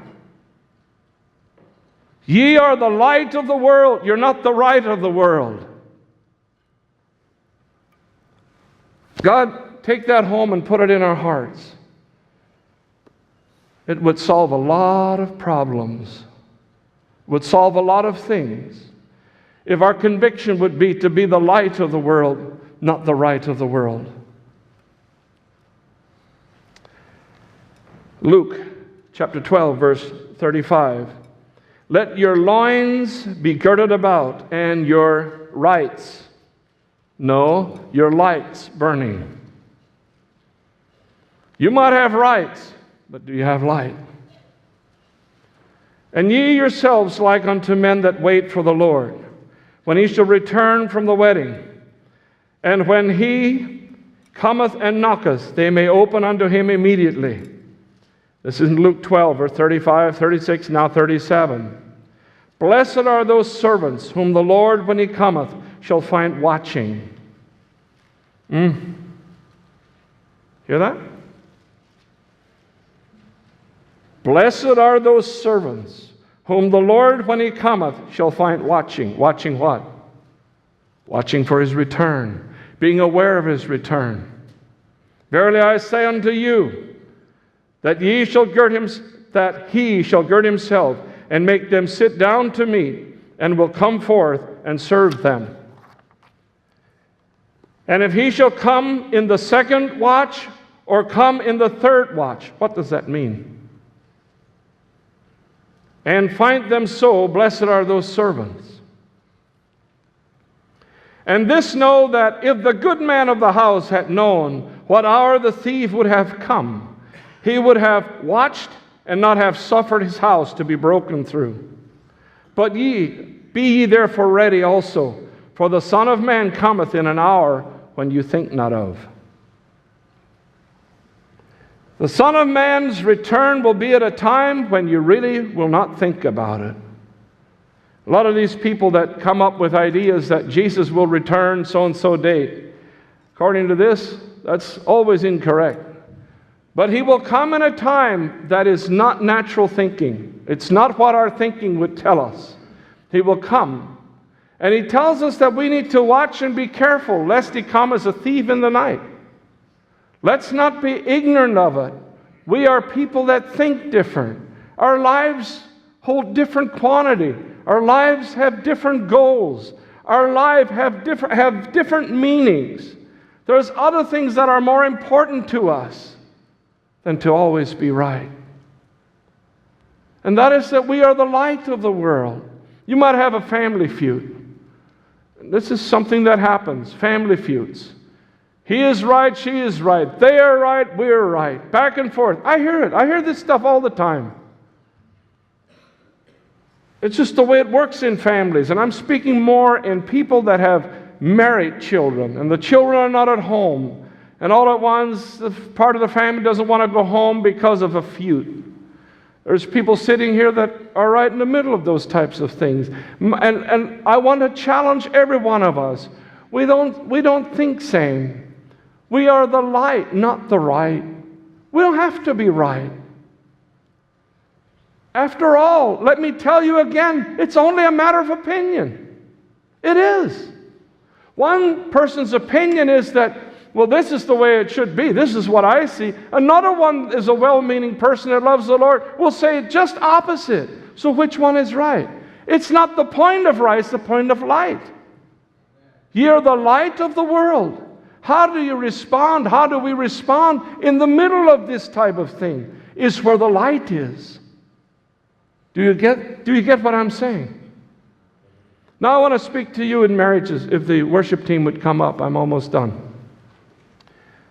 Ye are the light of the world. You're not the right of the world. God, take that home and put it in our hearts. it would solve a lot of problems, would solve a lot of things, if our conviction would be to be the light of the world, not the right of the world. Luke chapter 12, verse 35. Let your loins be girded about, and your rights, no, your lights burning. You might have rights, but do you have light? And ye yourselves like unto men that wait for the Lord, when he shall return from the wedding, and when he cometh and knocketh, they may open unto him immediately. This is in Luke 12, verse 35, 36, now 37. Blessed are those servants whom the Lord, when he cometh, shall find watching. Hear that? Blessed are those servants whom the Lord, when he cometh, shall find watching. Watching what? Watching for his return, being aware of his return. Verily I say unto you, that he shall gird himself and make them sit down to meat, and will come forth and serve them. And if he shall come in the second watch, or come in the third watch, what does that mean? And find them so, blessed are those servants. And this know that if the good man of the house had known what hour the thief would have come, he would have watched and not have suffered his house to be broken through. But be ye therefore ready also, for the Son of Man cometh in an hour when you think not of. The Son of Man's return will be at a time when you really will not think about it. A lot of these people that come up with ideas that Jesus will return so-and-so date, according to this, that's always incorrect. But he will come in a time that is not natural thinking. It's not what our thinking would tell us. He will come. And he tells us that we need to watch and be careful, lest he come as a thief in the night. Let's not be ignorant of it. We are people that think different. Our lives hold different quantity. Our lives have different goals. Our lives have different meanings. There's other things that are more important to us than to always be right. And that is that we are the light of the world. You might have a family feud. This is something that happens, family feuds. He is right, she is right. They are right, we are right. Back and forth. I hear it. I hear this stuff all the time. It's just the way it works in families. And I'm speaking more in people that have married children, and the children are not at home. And all at once, the part of the family doesn't want to go home because of a feud. There's people sitting here that are right in the middle of those types of things. And I want to challenge every one of us. We don't think same. We are the light, not the right. We don't have to be right. After all, let me tell you again, it's only a matter of opinion. It is. One person's opinion is that, well, this is the way it should be. This is what I see. Another one is a well-meaning person that loves the Lord, will say just opposite. So which one is right? It's not the point of right, it's the point of light. Ye are the light of the world. How do you respond? How do we respond? In the middle of this type of thing is where the light is. Do you get what I'm saying? Now I want to speak to you in marriages. If the worship team would come up, I'm almost done.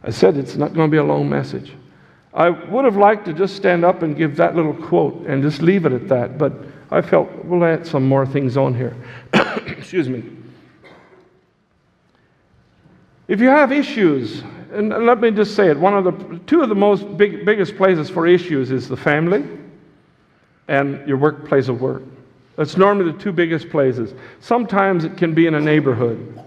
I said it's not going to be a long message. I would have liked to just stand up and give that little quote and just leave it at that, but I felt we'll add some more things on here. Excuse me. If you have issues, and let me just say it, two of the biggest places for issues is the family and your workplace of work. That's normally the two biggest places. Sometimes it can be in a neighborhood.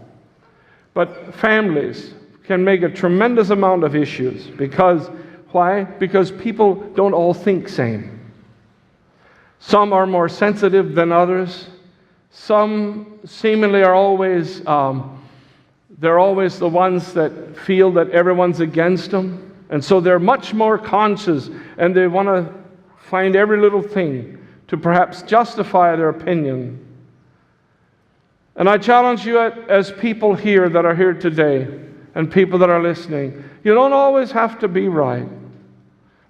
But families can make a tremendous amount of issues. Because, why? Because people don't all think same. Some are more sensitive than others. Some seemingly are always, they're always the ones that feel that everyone's against them. And so they're much more conscious, and they want to find every little thing to perhaps justify their opinion. And I challenge you as people here that are here today and people that are listening, you don't always have to be right.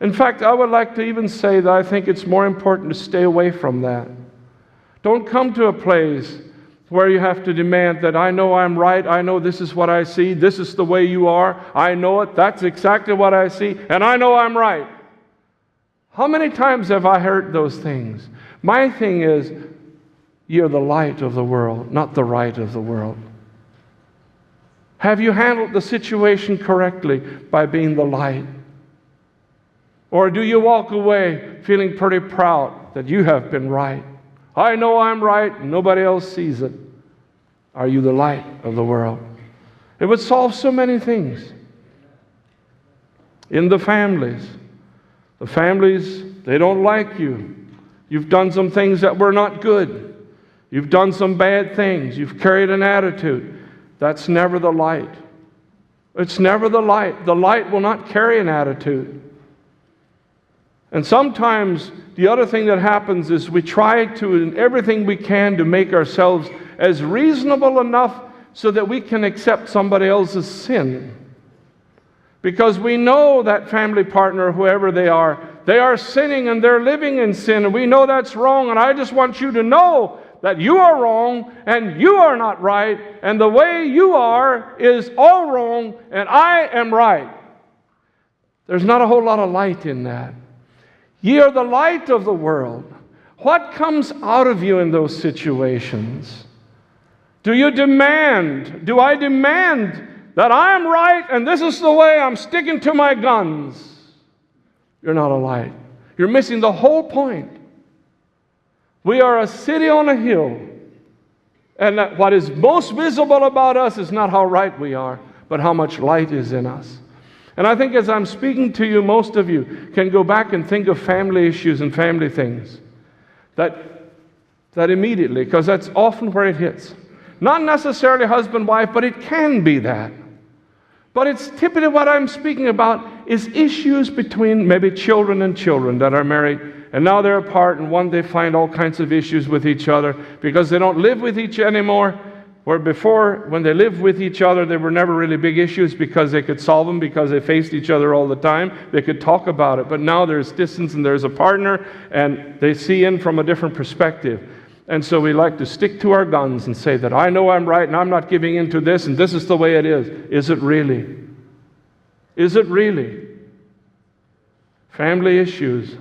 In fact, I would like to even say that I think it's more important to stay away from that. Don't come to a place where you have to demand that I know I'm right, I know this is what I see, this is the way you are, I know it, that's exactly what I see, and I know I'm right. How many times have I heard those things? My thing is, you're the light of the world, not the right of the world. Have you handled the situation correctly by being the light? Or do you walk away feeling pretty proud that you have been right? I know I'm right, and nobody else sees it. Are you the light of the world? It would solve so many things. In the families, they don't like you. You've done some things that were not good. You've done some bad things. You've carried an attitude. That's never the light. It's never the light. The light will not carry an attitude. And sometimes the other thing that happens is we try to, in everything we can, to make ourselves as reasonable enough so that we can accept somebody else's sin. Because we know that family partner, whoever they are sinning and they're living in sin, and we know that's wrong, and I just want you to know that you are wrong and you are not right, and the way you are is all wrong and I am right. There's not a whole lot of light in that. Ye are the light of the world. What comes out of you in those situations? Do I demand that I'm right and this is the way I'm sticking to my guns? You're not a light. You're missing the whole point. We are a city on a hill, and that what is most visible about us is not how right we are, but how much light is in us. And I think as I'm speaking to you, most of you can go back and think of family issues and family things. That immediately, because that's often where it hits. Not necessarily husband, wife, but it can be that. But it's typically what I'm speaking about is issues between maybe children and children that are married, and now they're apart, and one they find all kinds of issues with each other because they don't live with each other anymore. Where before, when they lived with each other, they were never really big issues because they could solve them because they faced each other all the time. They could talk about it. But now there's distance and there's a partner, and they see in from a different perspective. And so we like to stick to our guns and say that I know I'm right and I'm not giving in to this and this is the way it is. Is it really? Is it really? Family issues.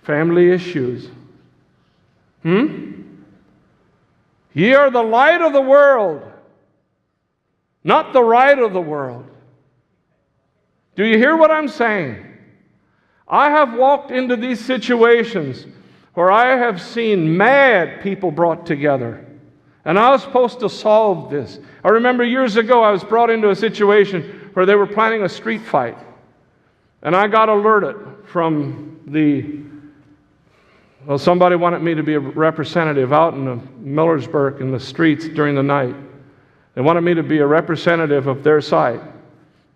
Family issues. Ye are the light of the world, not the right of the world. Do you hear what I'm saying? I have walked into these situations where I have seen mad people brought together, and I was supposed to solve this. I remember years ago I was brought into a situation where they were planning a street fight, and I got alerted from somebody wanted me to be a representative out in Millersburg in the streets during the night. They wanted me to be a representative of their side.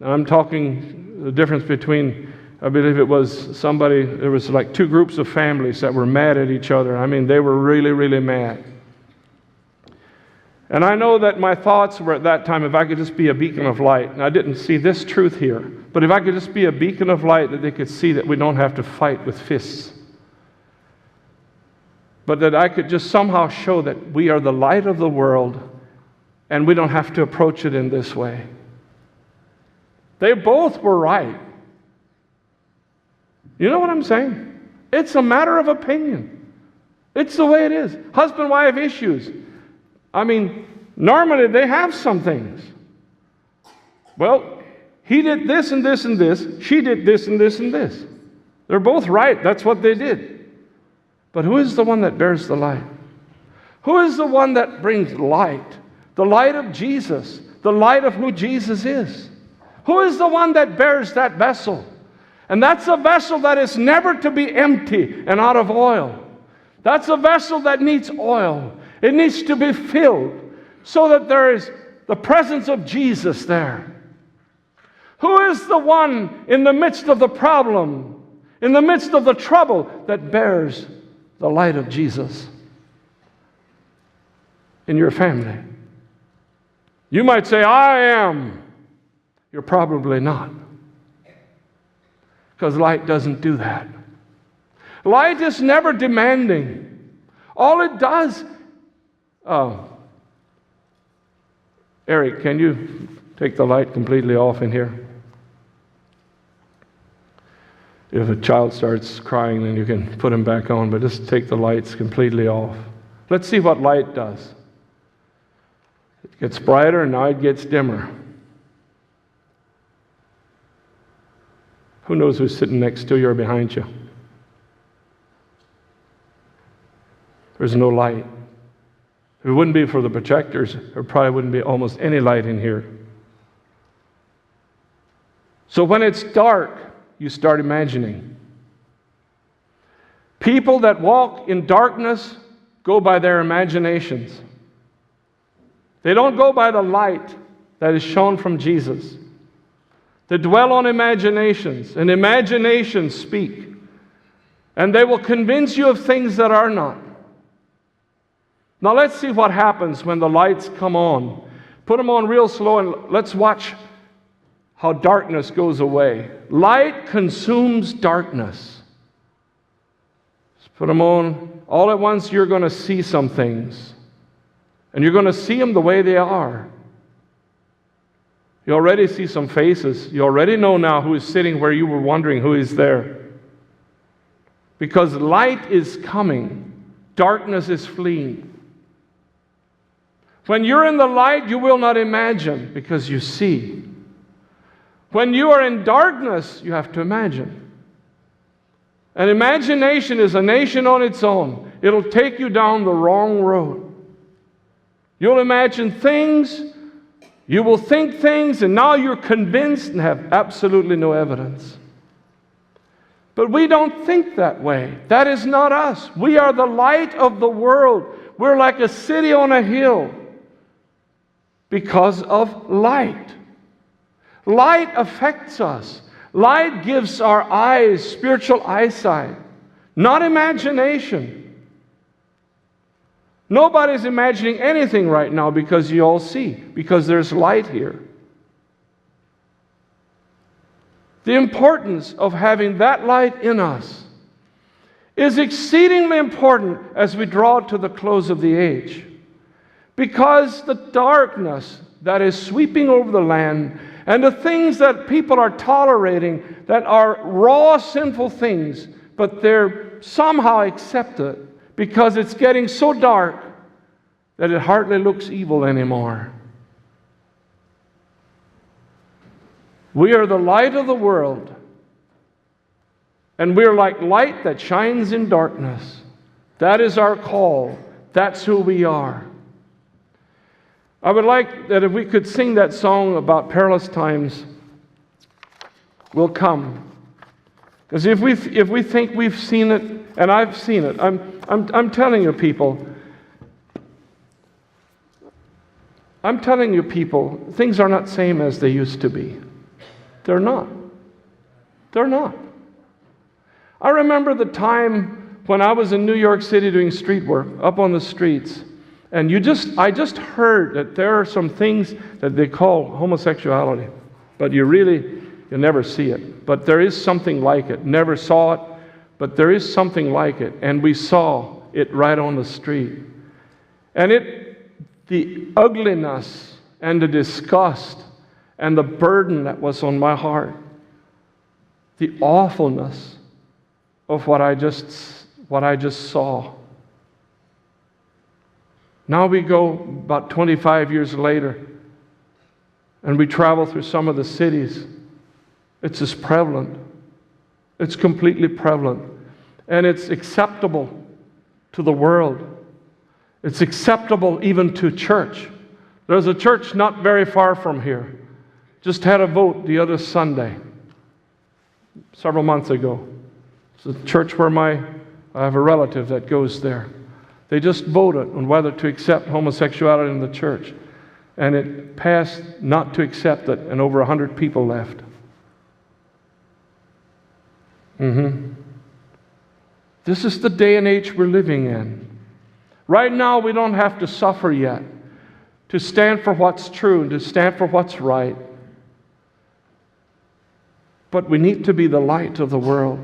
And I'm talking the difference between, I believe it was somebody, there was like two groups of families that were mad at each other. I mean, they were really, really mad. And I know that my thoughts were at that time, if I could just be a beacon of light. And I didn't see this truth here. But if I could just be a beacon of light, that they could see that we don't have to fight with fists. But that I could just somehow show that we are the light of the world and we don't have to approach it in this way. They both were right. You know what I'm saying? It's a matter of opinion. It's the way it is. Husband-wife issues. I mean, normally they have some things. Well, he did this and this and this. She did this and this and this. They're both right. That's what they did. But who is the one that bears the light? Who is the one that brings light? The light of Jesus. The light of who Jesus is. Who is the one that bears that vessel? And that's a vessel that is never to be empty and out of oil. That's a vessel that needs oil. It needs to be filled so that there is the presence of Jesus there. Who is the one in the midst of the problem? in the midst of the trouble that bears the light of Jesus in your family? You might say, I am. You're probably not. Because light doesn't do that. Light is never demanding. All it does... Eric, can you take the light completely off in here? If a child starts crying, then you can put him back on, but just take the lights completely off. Let's see what light does. It gets brighter, and now it gets dimmer. Who knows who's sitting next to you or behind you? There's no light. If it wouldn't be for the projectors, there probably wouldn't be almost any light in here. So when it's dark, you start imagining. People that walk in darkness go by their imaginations. They don't go by the light that is shown from Jesus. They dwell on imaginations, and imaginations speak. And they will convince you of things that are not. Now let's see what happens when the lights come on. Put them on real slow and let's watch how darkness goes away. Light consumes darkness. Let's put them on. All at once you're going to see some things. And you're going to see them the way they are. You already see some faces. You already know now who is sitting where you were wondering who is there. Because light is coming. Darkness is fleeing. When you're in the light, you will not imagine because you see. When you are in darkness, you have to imagine. And imagination is a nation on its own. It'll take you down the wrong road. You'll imagine things, you will think things, and now you're convinced and have absolutely no evidence. But we don't think that way. That is not us. We are the light of the world. We're like a city on a hill. Because of light. Light affects us. Light gives our eyes spiritual eyesight, not imagination. Nobody's imagining anything right now because you all see, because there's light here. The importance of having that light in us is exceedingly important as we draw to the close of the age. Because the darkness that is sweeping over the land and the things that people are tolerating that are raw, sinful things, but they're somehow accepted because it's getting so dark that it hardly looks evil anymore. We are the light of the world, and we're like light that shines in darkness. That is our call. That's who we are. I would like that if we could sing that song about perilous times will come. Because if we think we've seen it, and I've seen it, I'm telling you people, things are not same as they used to be. They're not. They're not. I remember the time when I was in New York City doing street work, up on the streets. And I just heard that there are some things that they call homosexuality, but you never see it. But there is something like it. Never saw it, but there is something like it. And we saw it right on the street. And the ugliness and the disgust and the burden that was on my heart, the awfulness of what I just saw. Now we go about 25 years later, and we travel through some of the cities. It's as prevalent. It's completely prevalent. And it's acceptable to the world. It's acceptable even to church. There's a church not very far from here. Just had a vote the other Sunday, several months ago. It's a church where I have a relative that goes there. They just voted on whether to accept homosexuality in the church. And it passed not to accept it, and over 100 people left. This is the day and age we're living in. Right now, we don't have to suffer yet to stand for what's true and to stand for what's right. But we need to be the light of the world.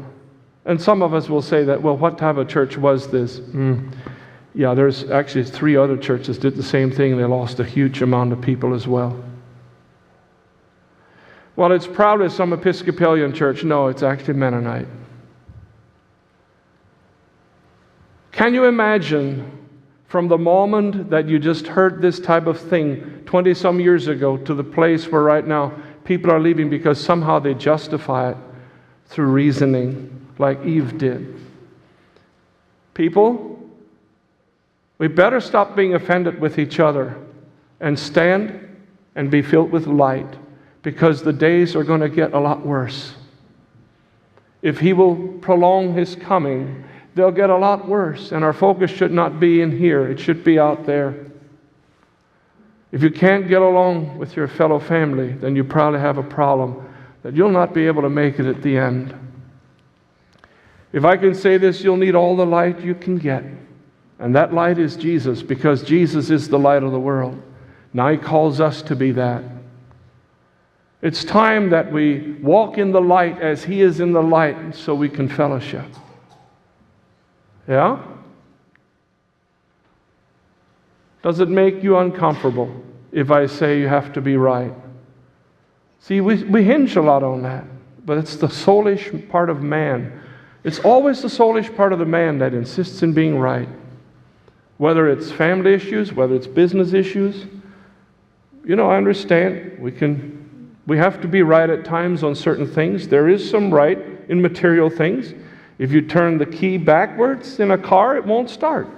And some of us will say that, well, what type of church was this? Yeah, there's actually 3 other churches did the same thing. They lost a huge amount of people as well. Well, it's probably some Episcopalian church. No, it's actually Mennonite. Can you imagine from the moment that you just heard this type of thing 20-some years ago to the place where right now people are leaving because somehow they justify it through reasoning like Eve did? People, we better stop being offended with each other and stand and be filled with light, because the days are going to get a lot worse. If He will prolong His coming, they'll get a lot worse, and our focus should not be in here. It should be out there. If you can't get along with your fellow family, then you probably have a problem that you'll not be able to make it at the end. If I can say this, you'll need all the light you can get. And that light is Jesus, because Jesus is the light of the world. Now He calls us to be that. It's time that we walk in the light as He is in the light, so we can fellowship. Yeah? Does it make you uncomfortable if I say you have to be right? See, we hinge a lot on that, but it's the soulish part of man. It's always the soulish part of the man that insists in being right. Whether it's family issues, whether it's business issues. You know, I understand. We have to be right at times on certain things. There is some right in material things. If you turn the key backwards in a car, it won't start.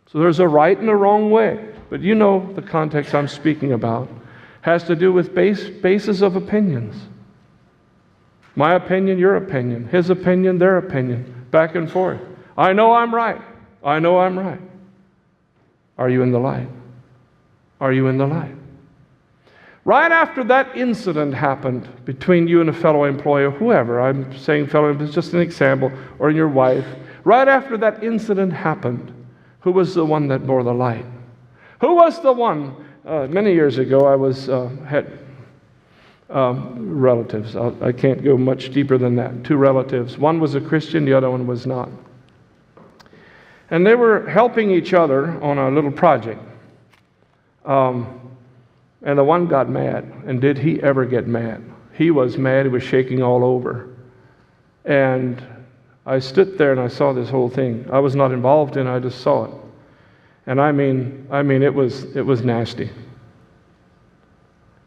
So there's a right and a wrong way. But you know the context I'm speaking about. Has to do with basis of opinions. My opinion, your opinion. His opinion, their opinion. Back and forth. I know I'm right. I know I'm right. Are you in the light? Are you in the light? Right after that incident happened between you and a fellow employee, or whoever, I'm saying fellow, it's just an example, or your wife, right after that incident happened, who was the one that bore the light? Who was the one? Many years ago, I had relatives. I can't go much deeper than that. 2 relatives. One was a Christian, the other one was not. And they were helping each other on a little project. And the one got mad. And did he ever get mad? He was mad. He was shaking all over. And I stood there and I saw this whole thing. I was not involved in it. I just saw it. And I mean, it was nasty.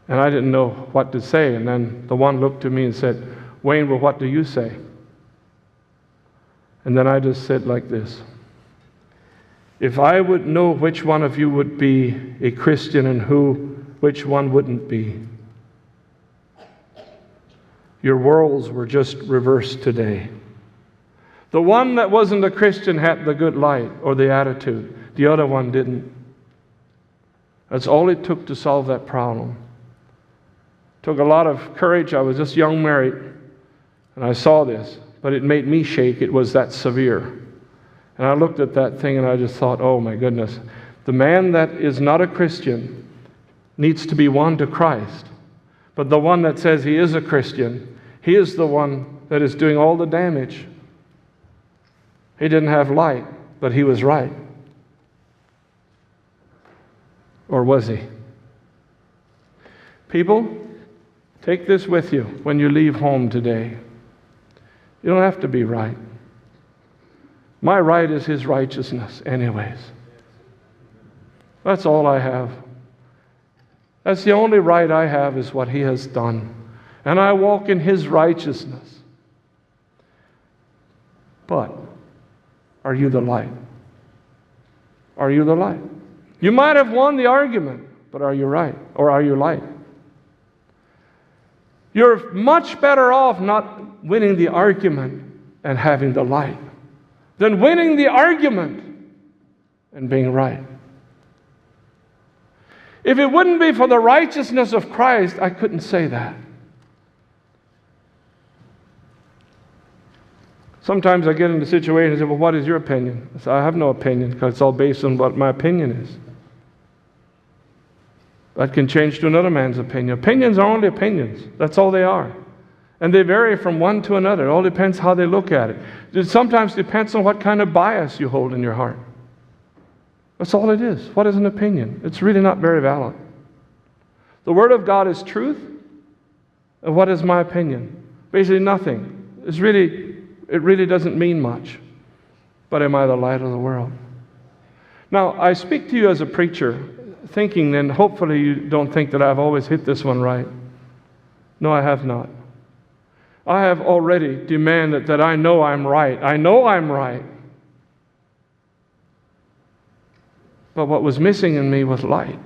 And I didn't know what to say. And then the one looked at me and said, "Wayne, well, what do you say?" And then I just said like this: if I would know which one of you would be a Christian and which one wouldn't be, your worlds were just reversed today. The one that wasn't a Christian had the good light or the attitude. The other one didn't. That's all it took to solve that problem. Took a lot of courage. I was just young married, and I saw this, but it made me shake. It was that severe. And I looked at that thing and I just thought, oh my goodness, the man that is not a Christian needs to be won to Christ. But the one that says he is a Christian, he is the one that is doing all the damage. He didn't have light, but he was right. Or was he? People, take this with you when you leave home today. You don't have to be right. My right is His righteousness anyways. That's all I have. That's the only right I have, is what He has done. And I walk in His righteousness. But are you the light? Are you the light? You might have won the argument, but are you right? Or are you light? You're much better off not winning the argument and having the light than winning the argument and being right. If it wouldn't be for the righteousness of Christ, I couldn't say that. Sometimes I get into situations and say, well, what is your opinion? I say, I have no opinion, because it's all based on what my opinion is. That can change to another man's opinion. Opinions are only opinions. That's all they are. And they vary from one to another. It all depends how they look at it. It sometimes depends on what kind of bias you hold in your heart. That's all it is. What is an opinion? It's really not very valid. The Word of God is truth. And what is my opinion? Basically nothing. It really doesn't mean much. But am I the light of the world? Now, I speak to you as a preacher, thinking, and hopefully you don't think that I've always hit this one right. No, I have not. I have already demanded that I know I'm right. I know I'm right. But what was missing in me was light.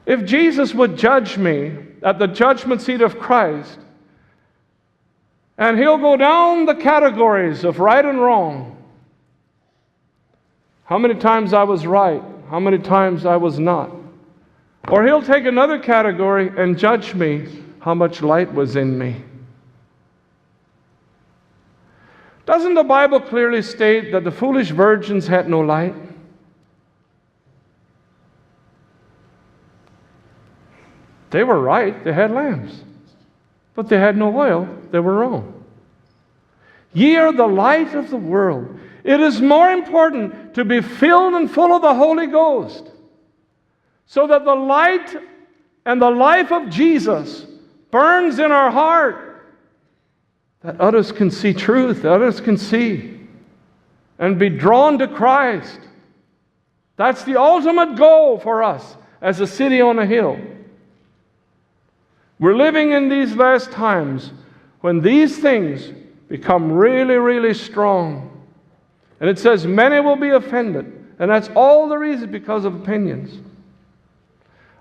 If Jesus would judge me at the judgment seat of Christ, and He'll go down the categories of right and wrong, how many times I was right, how many times I was not. Or He'll take another category and judge me how much light was in me. Doesn't the Bible clearly state that the foolish virgins had no light? They were right, they had lamps. But they had no oil, they were wrong. Ye are the light of the world. It is more important to be filled and full of the Holy Ghost, so that the light and the life of Jesus burns in our heart, that others can see truth, that others can see and be drawn to Christ. That's the ultimate goal for us as a city on a hill. We're living in these last times when these things become really, really strong. And it says many will be offended. And that's all the reason, because of opinions.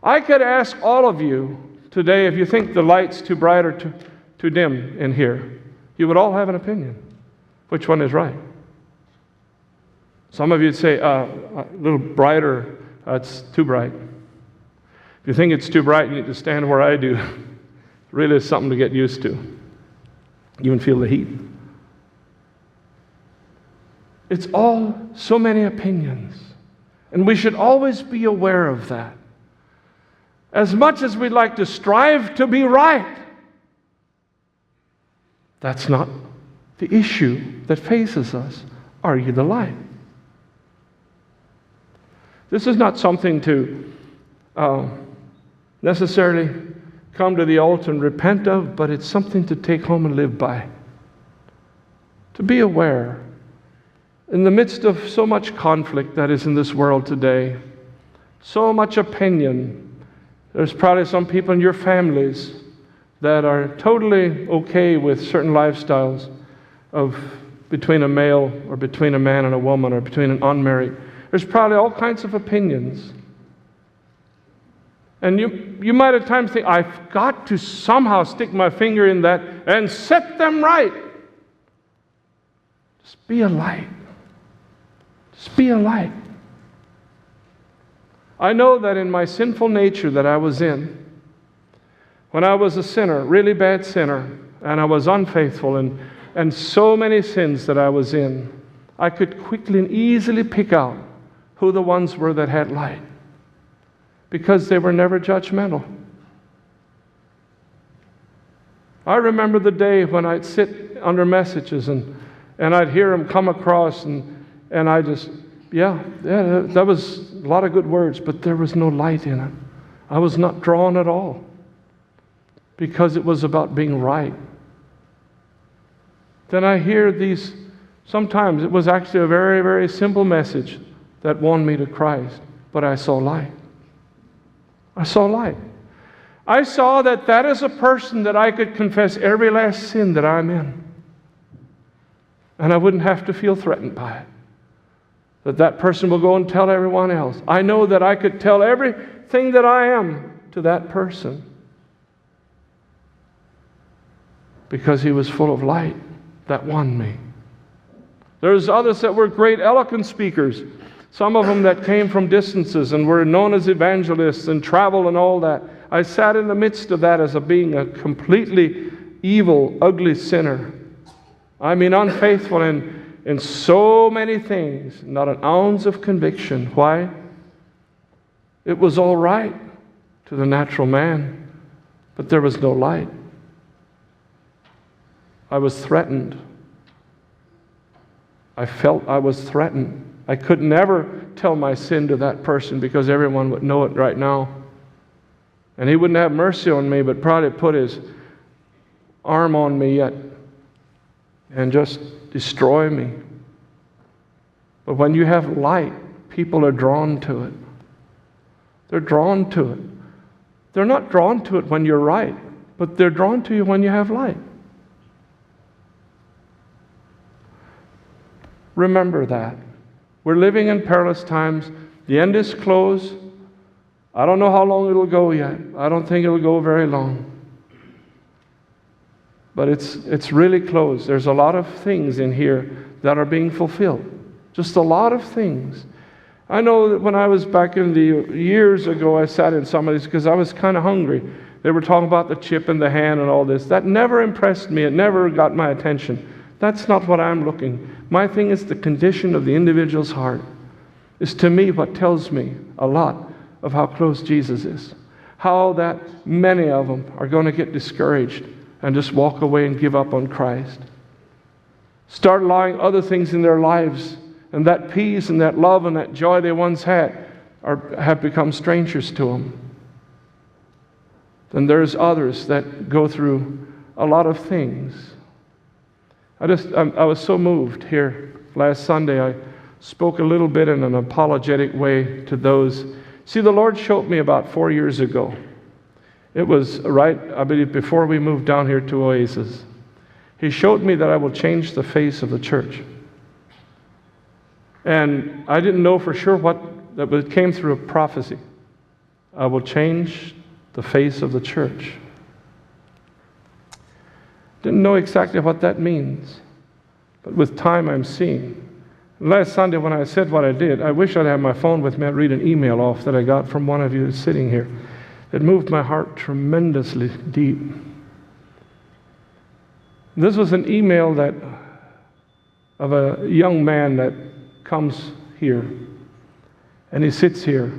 I could ask all of you today, if you think the light's too bright or too dim in here, you would all have an opinion. Which one is right? Some of you would say, a little brighter, it's too bright. If you think it's too bright, you need to stand where I do. It really is something to get used to. You can feel the heat. It's all so many opinions. And we should always be aware of that. As much as we'd like to strive to be right, that's not the issue that faces us. Are you the light? This is not something to necessarily come to the altar and repent of, but it's something to take home and live by. To be aware. In the midst of so much conflict that is in this world today, so much opinion, there's probably some people in your families that are totally okay with certain lifestyles of between a male or between a man and a woman or between an unmarried. There's probably all kinds of opinions. And you might at times think, I've got to somehow stick my finger in that and set them right. Just be a light. Just be a light. I know that in my sinful nature that I was in, when I was a sinner, really bad sinner, and I was unfaithful and so many sins that I was in, I could quickly and easily pick out who the ones were that had light, because they were never judgmental. I remember the day when I'd sit under messages and I'd hear them come across and I just, that was a lot of good words, but there was no light in it. I was not drawn at all, because it was about being right. Then I hear these, sometimes it was actually a very, very simple message that won me to Christ, but I saw light. I saw light. I saw that is a person that I could confess every last sin that I'm in. And I wouldn't have to feel threatened by it. That person will go and tell everyone else. I know that I could tell everything that I am to that person, because he was full of light that won me. There's others that were great eloquent speakers. Some of them that came from distances and were known as evangelists and travel and all that. I sat in the midst of that as being a completely evil, ugly sinner. I mean, unfaithful in so many things, not an ounce of conviction. Why? It was all right to the natural man, but there was no light. I was threatened. I felt I was threatened. I could never tell my sin to that person because everyone would know it right now. And he wouldn't have mercy on me, but probably put his arm on me yet and just destroy me. But when you have light, people are drawn to it. They're drawn to it. They're not drawn to it when you're right, but they're drawn to you when you have light. Remember that. We're living in perilous times. The end is close. I don't know how long it'll go yet. I don't think it'll go very long. But it's really close. There's a lot of things in here that are being fulfilled. Just a lot of things. I know that when I was back in the years ago, I sat in some of these because I was kind of hungry. They were talking about the chip in the hand and all this. That never impressed me. It never got my attention. That's not what I'm looking. My thing is the condition of the individual's heart. Is to me what tells me a lot of how close Jesus is. How that many of them are going to get discouraged and just walk away and give up on Christ. Start allowing other things in their lives, and that peace and that love and that joy they once had have become strangers to them. Then there's others that go through a lot of things. I was so moved here last Sunday. I spoke a little bit in an apologetic way to those. See, the Lord showed me about 4 years ago. It was right, I believe, before we moved down here to Oasis. He showed me that I will change the face of the church. And I didn't know for sure but it came through a prophecy. I will change the face of the church. Didn't know exactly what that means. But with time I'm seeing. Last Sunday when I said what I did, I wish I'd have my phone with me. I'd read an email off that I got from one of you sitting here. It moved my heart tremendously deep. This was an email of a young man that comes here. And he sits here.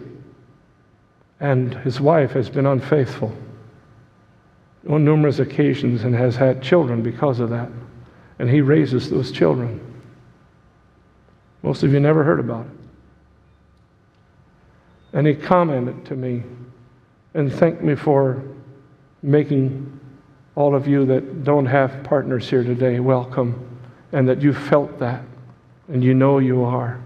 And his wife has been unfaithful on numerous occasions and has had children because of that. And he raises those children. Most of you never heard about it. And he commented to me and thanked me for making all of you that don't have partners here today welcome, and that you felt that, and you know you are.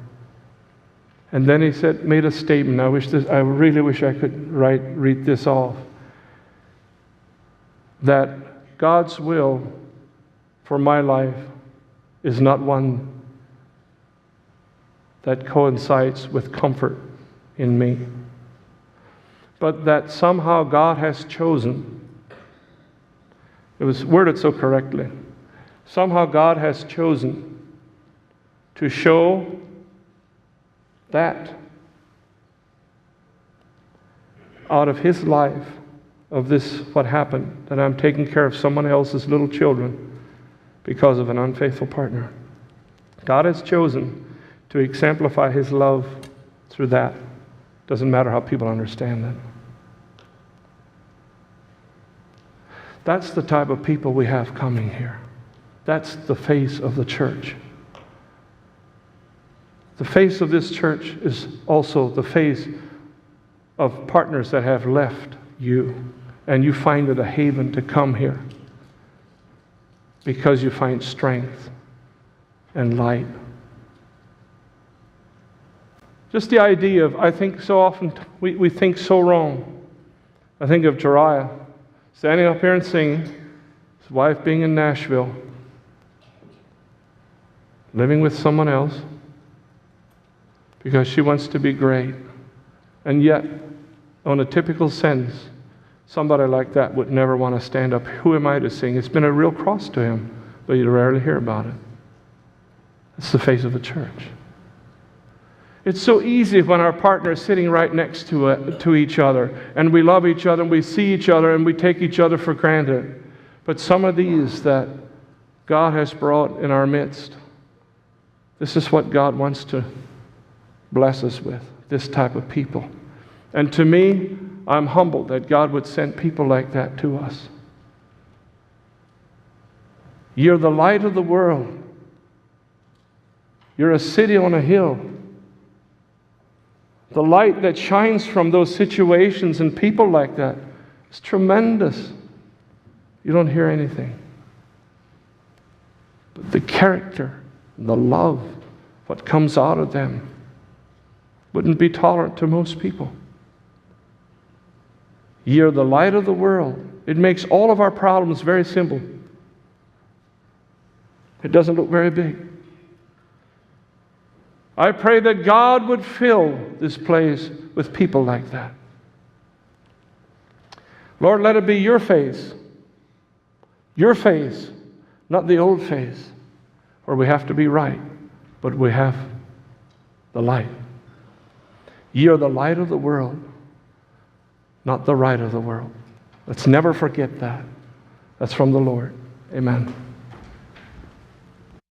And then he made a statement. I really wish I could read this off. That God's will for my life is not one that coincides with comfort in me, but that somehow God has chosen, it was worded so correctly, somehow God has chosen to show that out of his life, of this, what happened, that I'm taking care of someone else's little children because of an unfaithful partner. God has chosen to exemplify his love through that. Doesn't matter how people understand that. That's the type of people we have coming here. That's the face of the church. The face of this church is also the face of partners that have left you, and you find it a haven to come here because you find strength and light. Just the idea of, I think so often we think so wrong. I think of Jeriah standing up here and singing, his wife being in Nashville, living with someone else because she wants to be great. And yet, on a typical sense, somebody like that would never want to stand up. Who am I to sing? It's been a real cross to him, but you rarely hear about it. It's the face of the church. It's so easy when our partner is sitting right next to each other, and we love each other, and we see each other, and we take each other for granted. But some of these that God has brought in our midst, this is what God wants to bless us with, this type of people. And to me, I'm humbled that God would send people like that to us. You're the light of the world. You're a city on a hill. The light that shines from those situations and people like that is tremendous. You don't hear anything. But the character, the love, what comes out of them wouldn't be tolerant to most people. You're the light of the world. It makes all of our problems very simple. It doesn't look very big. I pray that God would fill this place with people like that. Lord, let it be your face, not the old face, where we have to be right, but we have the light. Ye are the light of the world, not the right of the world. Let's never forget that. That's from the Lord. Amen.